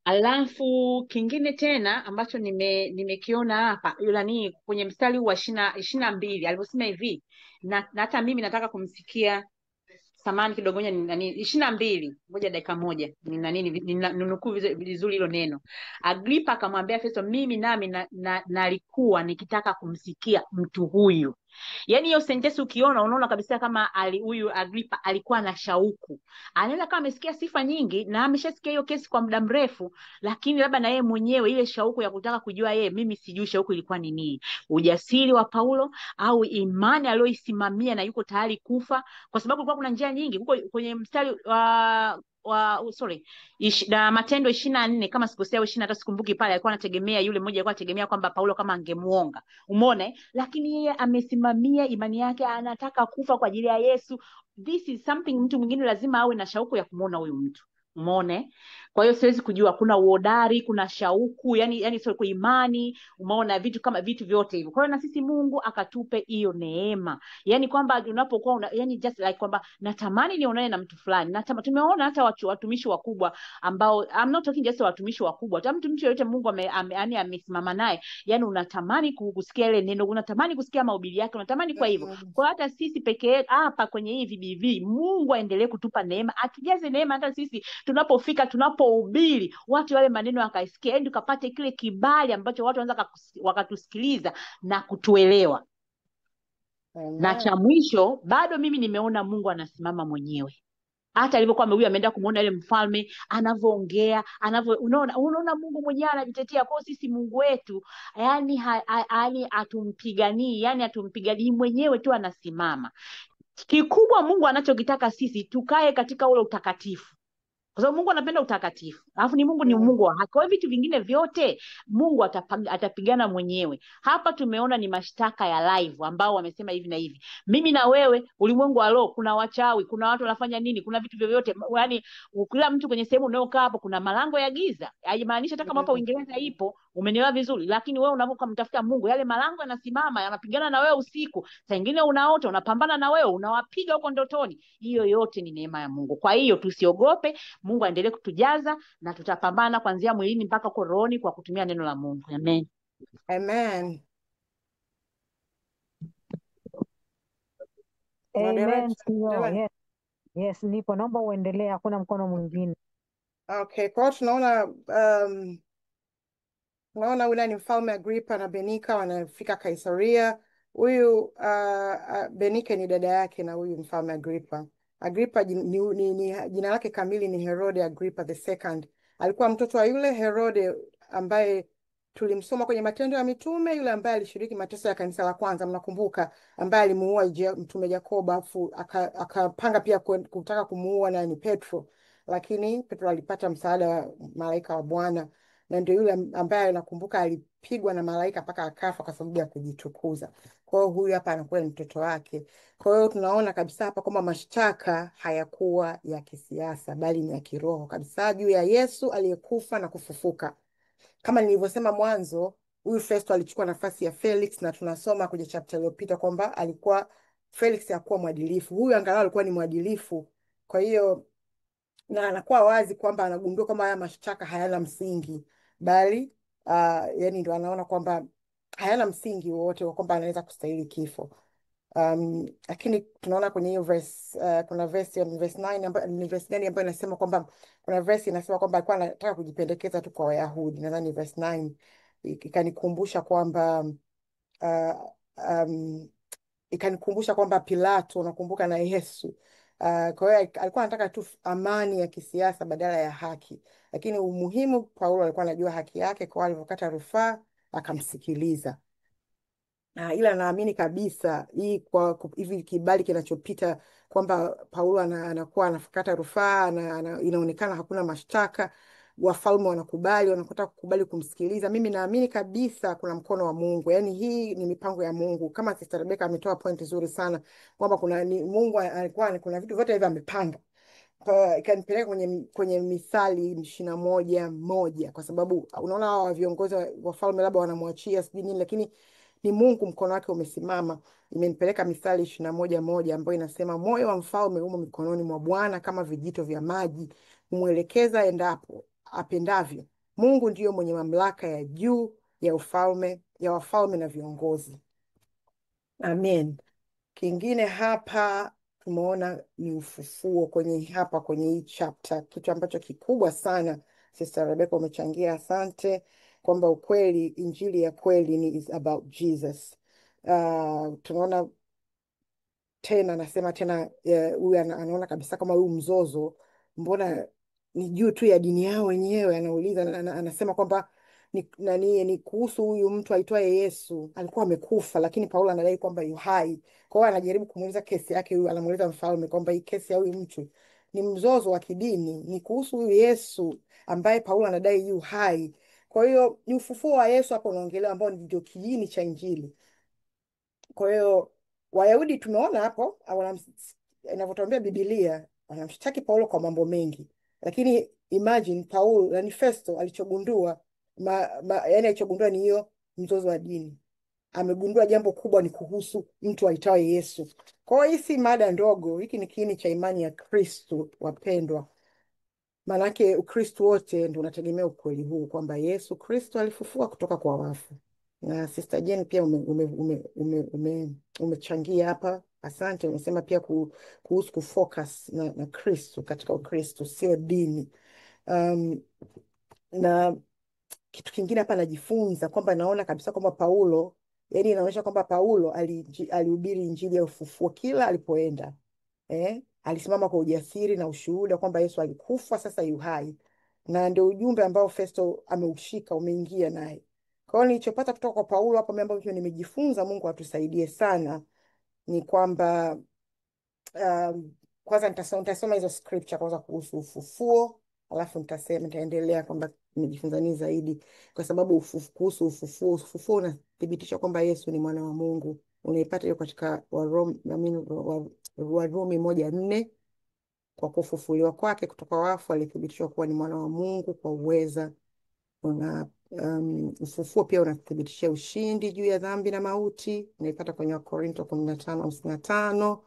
Alafu kingine tena ambacho nimekiona hapa ni kwenye mstari wa 22 alivyosema hivi, na hata mimi nataka kumsikia samani kidogo ni nani 22, ngoja dakika moja, ni nani ninukuu vizuri hilo neno. Agripa akamwambia Festo, mimi nami nalikuwa nikitaka kumsikia mtu huyu. Yaani hiyo sentence ukiona unaona kabisa kama huyu Agripa alikuwa na shauku. Anaweza kama amesikia sifa nyingi na ameshasikia hiyo kesi kwa muda mrefu, lakini labda na yeye mwenyewe ile shauku ya kutaka kujua yeye, mimi sijui shauku ilikuwa ni nini. Ujasiri wa Paulo au imani aliyoisimamia na yuko tayari kufa, kwa sababu kulikuwa kuna njia nyingi. Huko kwenye mstari na Matendo 24 kama sikosea 20 hata sikumbuki pale, alikuwa anategemea yule mmoja alikuwa anategemea kwamba Paulo kama angemuonga. Umeona? Lakini yeye amesimamia imani yake, anataka kufa kwa ajili ya Yesu. This is something mtu mwingine lazima awe na shauku ya kumuona huyu mtu. Umeona? Kwa hiyo siwezi kujua, kuna uhodari, kuna shauku, yani sio kwa imani, umeona, vitu kama vitu vyote hivyo. Kwa hiyo na sisi Mungu akatupe hiyo neema. Yani kwamba unapokuwa yani just like kwamba natamani nionane na mtu fulani. Tumeona hata watumishi wakubwa ambao, I'm not talking just watumishi wakubwa, hata mtu yote Mungu amesimama naye, yani unatamani kusikia ile neno, unatamani kusikia mahubiri yake, unatamani. Kwa hivyo kwa hata sisi pekee hapa kwenye hii VBV, Mungu aendelee kutupa neema, atujaze neema hata sisi tunapofika, tunapohubiri watu wale maneno wakaisikia, yani tukapate kile kibali ambacho watu wanaweza wakatusikiliza na kutuelewa. Na cha mwisho, bado mimi nimeona Mungu anasimama mwenyewe. Hata alivyokuwa huyu ameenda kumuona ile mfalme anavyoongea, unaona Mungu mwenyewe anajitetea. Kwa sisi Mungu wetu yani atumpiganii mwenyewe tu, anasimama. Kikubwa Mungu anachokitaka sisi tukae katika ule utakatifu, kwa sababu Mungu anapenda utakatifu. Alafu ni Mungu, ni Mungu wa haki. Kwa hiyo vitu vingine vyote Mungu atapigana mwenyewe. Hapa tumeona ni mashtaka ya live ambao wamesema hivi na hivi. Mimi na wewe, ulimwengu wa roho, kuna wachawi, kuna watu wanafanya nini, kuna vitu vyovyote. Yaani kila mtu kwenye sehemu unayokaa hapo kuna malango ya giza. Haimaanisha hata kama hapa Uingereza ipo, umenielewa vizuri, lakini wewe unapokumtafuta Mungu, yale malango yanasimama, yanapigana na wewe usiku. Saa nyingine unaota, unapambana na wewe, unawapiga huko ndotoni. Hiyo yote ni neema ya Mungu. Kwa hiyo tusiogope, Mungu aendelee kutujaza na tutapambana kuanzia mwilini mpaka rohoni kwa kutumia neno la Mungu. Amen. Amen. Amen. Yes, nipo, naomba uendelee, hakuna mkono mwingine. Okay, kwa hiyo tunaona yule ni Mfalme Agripa na Benika wanafika Kaisaria. Huyu Benike ni dada yake na huyu Mfalme Agripa. Agripa jina lake kamili ni Herode Agripa the second. Alikuwa mtoto wa yule Herode ambaye tulimsoma kwenye Matendo ya Mitume, yule ambaye alishiriki mateso ya kanisa la kwanza, mnakumbuka, ambaye alimuua mtume Yakobo, afu akapanga pia kutaka kumuua ni Petro, lakini Petro alipata msaada wa malaika wa Bwana, na ndio yule ambaye nakumbuka alipigwa na malaika mpaka akafa kwa sababu ya kujitukuza. Kwa hiyo huyu hapa anakuwa ni mtoto wake. Kwa hiyo tunaona kabisa hapa kwamba mashtaka hayakuwa ya kisiasa, bali ni ya kiroho kabisa juu ya Yesu aliyekufa na kufufuka. Kama nilivyosema mwanzo, huyu Festo alichukua nafasi ya Felix, na tunasoma kwenye chapter iliyopita kwamba Felix hakuwa mwadilifu. Huyu angalau alikuwa ni mwadilifu. Kwa hiyo na anakuwa wazi kwamba anagundua kwamba haya mashtaka hayana msingi, bali yani ndio anaona kwamba hayana msingi wowote kwamba anaweza kustahili kifo. Lakini tunaona kwenye hiyo verse kuna verse 9 ambayo ni verse gani ambayo inasema kwamba kuna verse inasema kwamba alikuwa anataka kujipendekeza tu kwa Wayahudi. Nadhani verse 9 ikanikumbusha kwamba uh, um, ikanikumbusha kwamba Pilato, unakumbuka, na Yesu. Kwa hiyo alikuwa anataka tu amani ya kisiasa badala ya haki, lakini umuhimu, Paulo alikuwa anajua haki yake, kwa hiyo alivyokata rufaa akamsikiliza. Ila naamini kabisa hii hivi kibali kinachopita kwamba Paulo anakuwa anakata rufaa inaonekana hakuna mashtaka, wafalme wanakubali, wanakata kukubali kumsikiliza. Mimi naamini kabisa kuna mkono wa Mungu, yaani hii ni mipango ya Mungu. Kama Sister Rebecca ametoa point nzuri sana kwamba Mungu alikuwa kuna vitu vyote hivi amepanga. Ikanipeleka kwenye Mithali 21:1, kwa sababu unaona hawa viongozi wafalme labda wanamwachia sijui nini, lakini ni Mungu, mkono wake umesimama. Imenipeleka Mithali 21:1 ambayo inasema, moyo wa mfalme umo mikononi mwa Bwana, kama vijito vya maji humwelekeza endapo apendavyo. Mungu ndiyo mwenye mamlaka ya juu ya wafalme na viongozi. Amen. Kingine hapa tumeona ni ufufuo kwenye hii chapter, kitu ambacho kikubwa sana. Sister Rebecca umechangia, asante, kwamba ukweli, injili ya kweli is about Jesus. Tunaona tena, anasema tena, huyu anaona kabisa kama huyu mzozo mbona ni juu tu ya dini yao wenyewe. Anauliza, anasema kwamba ni kuhusu huyu mtu aitwaye Yesu, alikuwa amekufa, lakini Paulo anadai kwamba yu hai. Kwa hiyo anajaribu kumuuliza kesi yake, huyu anamuuliza mfalme kwamba hii kesi ya huyu mtu ni mzozo wa kidini, ni kuhusu huyu Yesu ambaye Paulo anadai yu hai. Kwa hiyo ni ufufuo wa Yesu hapo unaongelewa, ambao ndio kiini cha Injili. Kwa hiyo Wayahudi tumeona hapo inavyotuambia Biblia, wanamshtaki Paulo kwa mambo mengi, lakini imagine Paulo, yani Festo, alichogundua yani alichogundua ni hiyo mzozo wa dini. Amegundua jambo kubwa, ni kuhusu mtu aitwaye Yesu. Kwa hiyo hii si mada ndogo, hiki ni kiini cha imani ya Kristo, wapendwa. Maanake Ukristo wote ndio unategemea ukweli huu kwamba Yesu Kristo alifufua kutoka kwa wafu. Na Sister Jane pia umechangia hapa, asante. Umesema pia kuhusu kufocus na Kristo, katika Ukristo, sio dini. Na kitu kingine hapa najifunza kwamba naona kabisa kwamba Paulo, yani inaonyesha kwamba Paulo alihubiri injili ya ufufuo kila alipoenda. Alisimama kwa ujasiri na ushuhuda kwamba Yesu alikufa, sasa yu hai, na ndio ujumbe ambao Festo ameushika, umeingia naye. Kwa hiyo nilichopata kutoka kwa Paulo hapo, ambacho nimejifunza, Mungu atusaidie sana, ni kwamba kwanza nitasoma hizo scripture kwanza kuhusu ufufuo, alafu nitaendelea kwamba nimejifunza nini zaidi, kwa sababu kuhusu ufufuo unathibitisha kwamba Yesu ni mwana wa Mungu. Unaipata hiyo katika Warumi 1:4, kwa kufufuliwa kwake kutoka wafu alithibitishwa kuwa ni mwana wa Mungu kwa uweza. Ufufuo pia unathibitishia ushindi juu ya dhambi na mauti. Unaipata kwenye Wakorintho 15:55.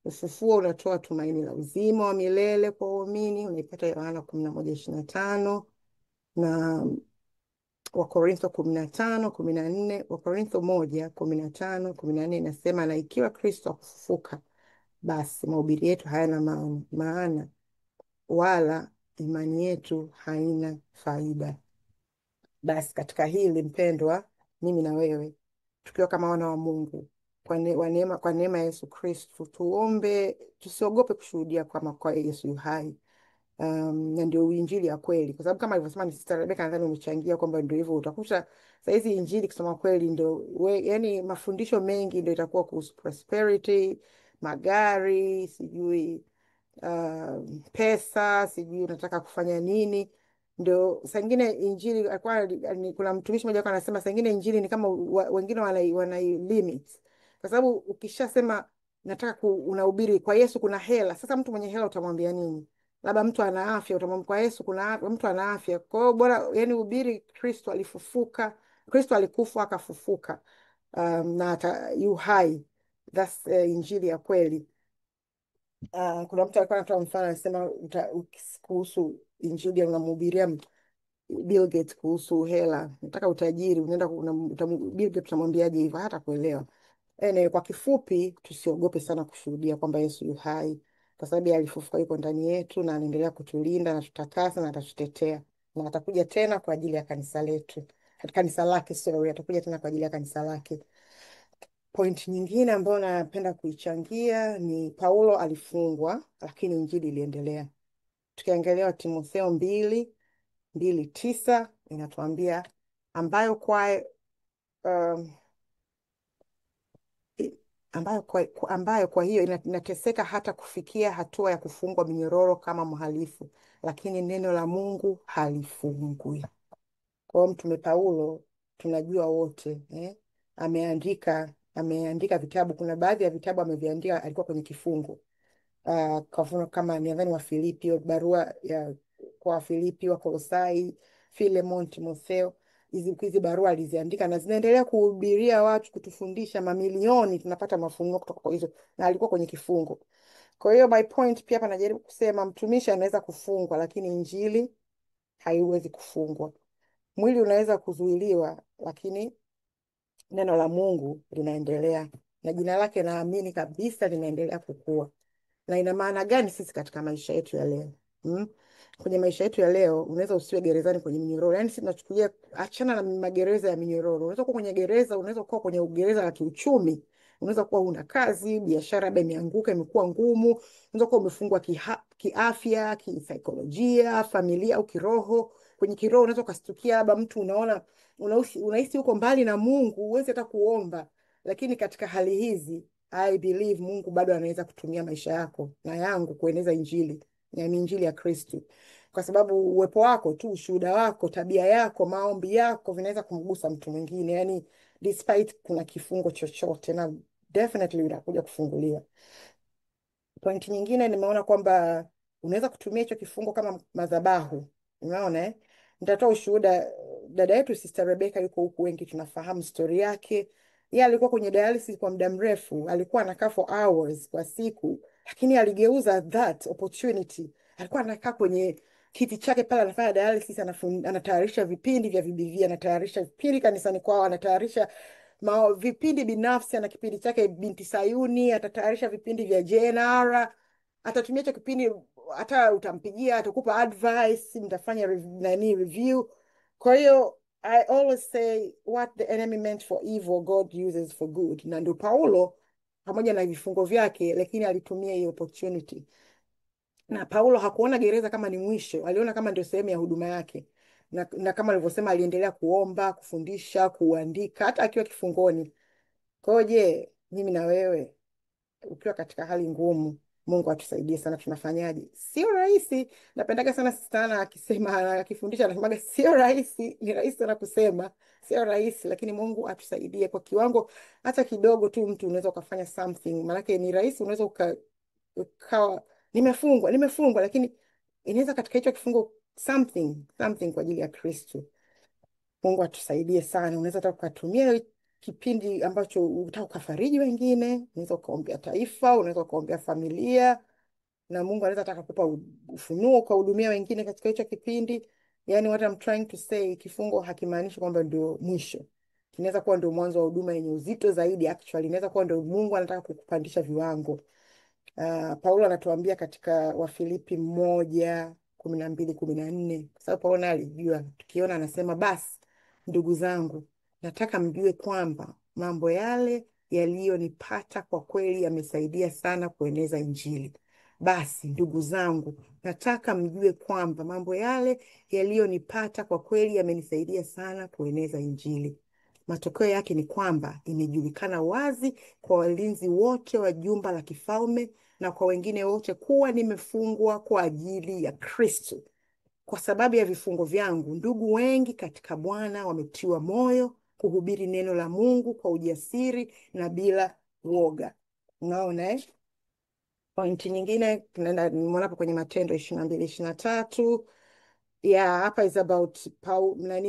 Ufufuo unatoa tumaini la uzima wa milele kwa waumini. Unaipata Yohana 11:25 na Wakorintho 15:14. Wakorintho 1:15-14 inasema, na ikiwa Kristo hakufufuka, basi mahubiri yetu hayana maana, wala imani yetu haina faida. Basi katika hili, mpendwa, mimi na wewe tukiwa kama wana wa Mungu, kwa neema ya Yesu Kristo, tuombe, tusiogope kushuhudia kwa Yesu yu hai. Na ndio injili ya kweli, kwa sababu kama alivyosema ni Sister Rebecca, nadhani umechangia kwamba ndio hivyo. Utakuta saa hizi injili kusema kweli ndio yani mafundisho mengi ndio itakuwa kuhusu prosperity, magari, sijui pesa, sijui unataka kufanya nini. Ndio saa ingine injili, kuna mtumishi mmoja anasema saa ingine injili ni kama wengine wana limit, kwa sababu ukishasema nataka unahubiri kwa Yesu kuna hela. Sasa mtu mwenye hela utamwambia nini? Labda mtu ana afya, utamwambia kwa Yesu mtu ana afya. Kwa hiyo bora yani hubiri Kristo alifufuka, Kristo alikufa akafufuka, na yu hai. That's injili ya kweli. Kuna mtu alikuwa anatoa mfano, anasema kuhusu injili, unamhubiria Bill Gates kuhusu hela, nataka utajiri, unaenda Bill Gates utamwambiaje hivyo? Hata kuelewa. Kwa kifupi, tusiogope sana kushuhudia kwamba Yesu yu hai, kwa sababu alifufuka, yuko ndani yetu na anaendelea kutulinda na tutakasa na atatutetea, na atakuja tena kwa ajili ya kanisa letu, kanisa lake, sorry, atakuja tena kwa ajili ya kanisa lake. Point nyingine ambayo napenda kuichangia ni Paulo alifungwa, lakini injili iliendelea. Tukiangalia Timotheo 2:9 inatuambia ambayo kwa um, ambayo kwa hiyo inateseka hata kufikia hatua ya kufungwa minyororo kama mhalifu, lakini neno la Mungu halifungwi. Kwa hiyo Mtume Paulo tunajua wote ameandika vitabu. Kuna baadhi ya vitabu ameviandika alikuwa kwenye kifungo. Kwa mfano kama nadhani Wafilipi, barua ya kwa Wafilipi, Wakolosai, Filemon, Timotheo. Hizi barua aliziandika na zinaendelea kuhubiria watu, kutufundisha. Mamilioni tunapata mafunuo kutoka kwa hizo, na alikuwa kwenye kifungo. Kwa hiyo my point pia hapa najaribu kusema mtumishi anaweza kufungwa, lakini injili haiwezi kufungwa. Mwili unaweza kuzuiliwa, lakini neno la Mungu linaendelea, na jina lake naamini kabisa linaendelea kukua. Na ina maana gani sisi katika maisha yetu ya leo? Kwenye maisha yetu ya leo unaweza usiwe gerezani kwenye minyororo. Yaani sisi tunachukulia, achana na magereza ya minyororo. Unaweza kuwa kwenye gereza, unaweza kuwa kwenye gereza la kiuchumi. Unaweza kuwa una kazi, biashara labda imeanguka, imekuwa ngumu. Unaweza kuwa umefungwa kiafya, kisaikolojia, familia au kiroho. Kwenye kiroho unaweza ukastukia labda mtu unaona unahisi uko mbali na Mungu, huwezi hata kuomba. Lakini katika hali hizi I believe Mungu bado anaweza kutumia maisha yako na yangu kueneza injili, yaani injili ya Kristo. Kwa sababu uwepo wako tu, ushuhuda wako, tabia yako, maombi yako vinaweza kumgusa mtu mwingine. Yaani despite kuna kifungo chochote, na definitely utakuja kufunguliwa. Point nyingine nimeona kwamba unaweza kutumia hicho kifungo kama madhabahu. Unaona Nitatoa ushuhuda. Dada yetu Sister Rebecca yuko huku, wengi tunafahamu story yake. Yeye alikuwa kwenye dialysis kwa muda mrefu, alikuwa anakaa for hours kwa siku, lakini aligeuza that opportunity. Alikuwa anakaa kwenye kiti chake pale, anafanya dialysis, anatayarisha vipindi vya VBV, anatayarisha vipindi kanisani kwao, anatayarisha vipindi binafsi. Ana kipindi chake Binti Sayuni, atatayarisha vipindi vya JNR. Atatumia hicho kipindi, hata utampigia, atakupa advice, mtafanya review. Kwa hiyo I always say what the enemy meant for evil God uses for good. Na ndio Paulo pamoja na vifungo vyake, lakini alitumia hiyo opportunity. Na Paulo hakuona gereza kama ni mwisho, aliona kama ndio sehemu ya huduma yake. Na kama alivyosema, aliendelea kuomba, kufundisha, kuandika hata akiwa kifungoni. Kwa hiyo je, mimi na wewe ukiwa katika hali ngumu, Mungu atusaidie sana, tunafanyaje? Sio rahisi. Napendaga sana sana akisema, akifundisha anasemaga sio rahisi. Ni rahisi sana kusema sio rahisi, lakini Mungu atusaidie kwa kiwango hata kidogo tu. Mtu unaweza ukafanya something, maanake ni rahisi, unaweza ukawa nimefungwa, lakini inaweza katika hicho kifungo something kwa ajili ya Kristo. Mungu atusaidie sana. Unaweza hata ukatumia kipindi ambacho unataka ukafariji wengine, unaweza ukaombea taifa, unaweza ukaombea familia, na Mungu anaweza hata kukupa ufunuo ukahudumia wengine katika hicho kipindi. Yani what I'm trying to say, kifungo hakimaanishi kwamba ndio mwisho. Kinaweza kuwa ndio mwanzo wa huduma yenye uzito zaidi. Actually inaweza kuwa ndio Mungu anataka kukupandisha viwango. Paulo anatuambia katika Wafilipi 1:12-14, kwa sababu Paulo naye alijua. Tukiona anasema, basi ndugu zangu, nataka mjue kwamba mambo yale yaliyonipata kwa kweli yamesaidia sana kueneza injili. Basi ndugu zangu, nataka mjue kwamba mambo yale yaliyonipata kwa kweli yamenisaidia sana kueneza injili. Matokeo yake ni kwamba imejulikana wazi kwa walinzi wote wa jumba la kifalme na kwa wengine wote kuwa nimefungwa kwa ajili ya Kristo. Kwa sababu ya vifungo vyangu, ndugu wengi katika Bwana wametiwa moyo kuhubiri neno la Mungu kwa ujasiri na bila woga. Unaona Pointi nyingine tunaenda nimeona kwenye Matendo 22:23. Hapa is about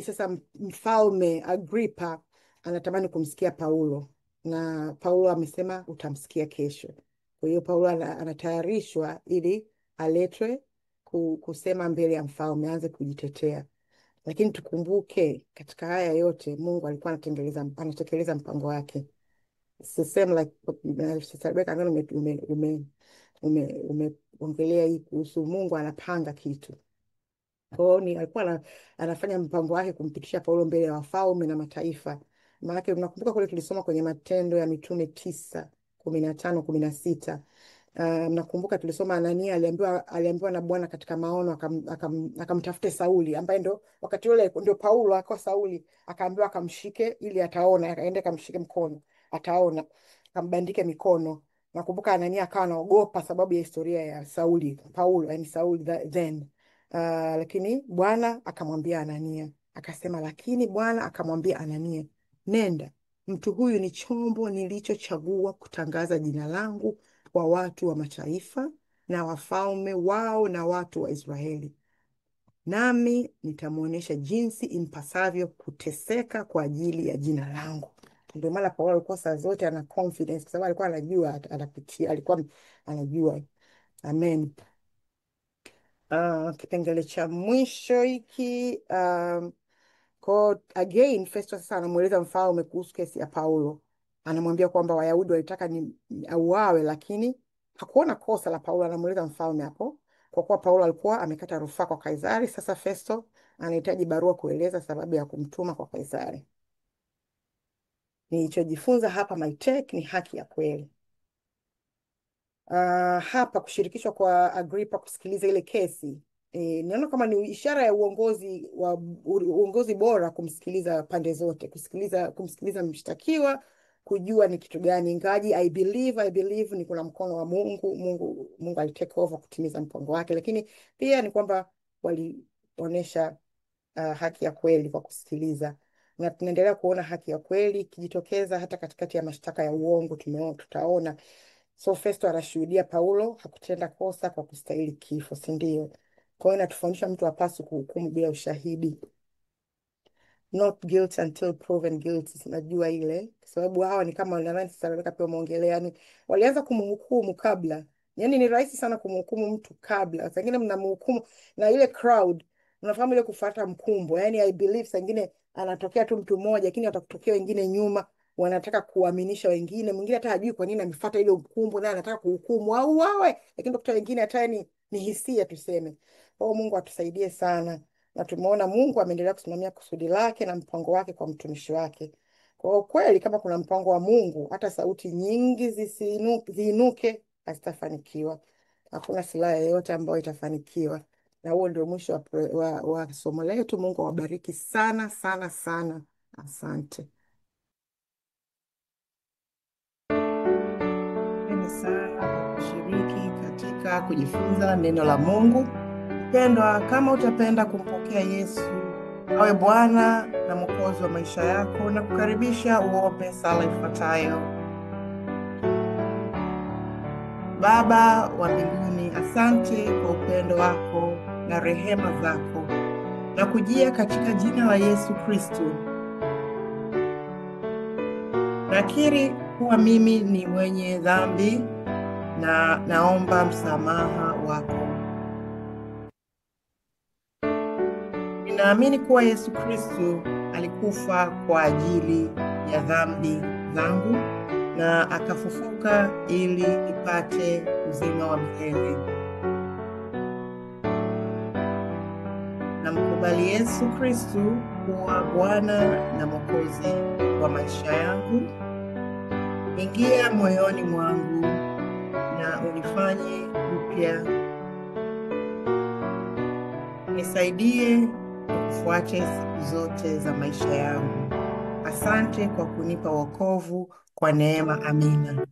sasa Mfalme Agripa anatamani kumsikia Paulo, na Paulo amesema utamsikia kesho. Kwa hiyo Paulo anatayarishwa ili aletwe kusema mbele ya mfalme, aanze kujitetea. Lakini tukumbuke katika haya yote Mungu alikuwa anatekeleza mpango wake. It's the same like Sister Rebecca, umeongelea hii kuhusu Mungu anapanga kitu. Kwa hiyo alikuwa anafanya mpango wake kumpitisha Paulo mbele ya wafalme na mataifa. Maanake unakumbuka kule tulisoma kwenye Matendo ya Mitume 9:15-16. Nakumbuka tulisoma Anania aliambiwa na Bwana katika maono akamtafute Sauli, ambaye ndo wakati ule ndio Paulo akawa Sauli, akaambiwa akamshike ili ataona, akaenda akamshike mkono ataona, akambandike mikono. Nakumbuka Anania akawa anaogopa sababu ya historia ya Paulo, yani Sauli then. Lakini Bwana akamwambia Anania, akasema, lakini Bwana akamwambia Anania, nenda, mtu huyu ni chombo nilichochagua kutangaza jina langu kwa watu wa mataifa na wafalme wao na watu wa Israeli, nami nitamwonyesha jinsi impasavyo kuteseka kwa ajili ya jina langu. Ndio maana Paulo alikuwa saa zote ana confidence, kwa sababu alikuwa anajua atapitia, alikuwa anajua. Amen. Kipengele cha mwisho hiki, kwa again Festo sasa anamueleza mfalme kuhusu kesi ya Paulo. Anamwambia kwamba Wayahudi walitaka ni auawe, lakini hakuona kosa la Paulo. Anamueleza mfalme hapo, kwa kuwa Paulo alikuwa amekata rufaa kwa Kaisari. Sasa Festo anahitaji barua kueleza sababu ya kumtuma kwa Kaisari. Nilichojifunza hapa my take ni haki ya kweli. Hapa kushirikishwa kwa Agrippa kusikiliza ile kesi, naona kama ni ishara ya uongozi bora, kumsikiliza pande zote, kumsikiliza mshtakiwa, kujua ni kitu gani. Ingaji I believe ni kuna mkono wa Mungu alitake over kutimiza mpango wake, lakini pia ni kwamba walionyesha haki ya kweli kwa kusikiliza, na tunaendelea kuona haki ya kweli ikijitokeza hata katikati ya mashtaka ya uongo. Tutaona. So Festo anashuhudia Paulo hakutenda kosa kwa kustahili kifo, si ndio? Kwa hiyo inatufundisha mtu hapaswi kuhukumu bila ushahidi. Not guilty until proven guilty. Sinajua ile, kwa sababu hawa ni kama nadhani sasa pia umeongelea, yani walianza kumhukumu kabla. Yani ni rahisi sana kumhukumu mtu kabla. Sasa ingine mnamhukumu na ile crowd, unafahamu ile kufuata mkumbo. Yani I believe sasa ingine anatokea tu mtu mmoja, lakini atakutokea wengine nyuma, wanataka kuaminisha wengine. Mwingine hata hajui kwa nini amefuata ile mkumbo, naye anataka kuhukumu au wawe, lakini dokta wengine hata ni hisia tuseme. Kwa hiyo Mungu atusaidie sana, na tumeona Mungu ameendelea kusimamia kusudi lake na mpango wake kwa mtumishi wake. Kwa kweli kama kuna mpango wa Mungu, hata sauti nyingi ziinuke, hazitafanikiwa. Hakuna silaha yoyote ambayo itafanikiwa. Na huo ndio mwisho wa somo letu. Mungu awabariki sana sana sana. Asante. Asante sana kwa kushiriki katika kujifunza neno la Mungu. Mpendwa, kama utapenda kumpokea Yesu awe Bwana na Mwokozi wa maisha yako, na kukaribisha uombe sala ifuatayo. Baba wa mbinguni, asante kwa upendo wako na rehema zako, na kujia katika jina la Yesu Kristo. Nakiri kuwa mimi ni mwenye dhambi na naomba msamaha wako. Ninaamini kuwa Yesu Kristo alikufa kwa ajili ya dhambi zangu na akafufuka ili nipate uzima wa milele. Namkubali Yesu Kristo kuwa Bwana na Mwokozi wa maisha yangu. Ingia moyoni mwangu na unifanye upya. Nisaidie kufuate siku zote za maisha yangu. Asante kwa kunipa wokovu kwa neema. Amina.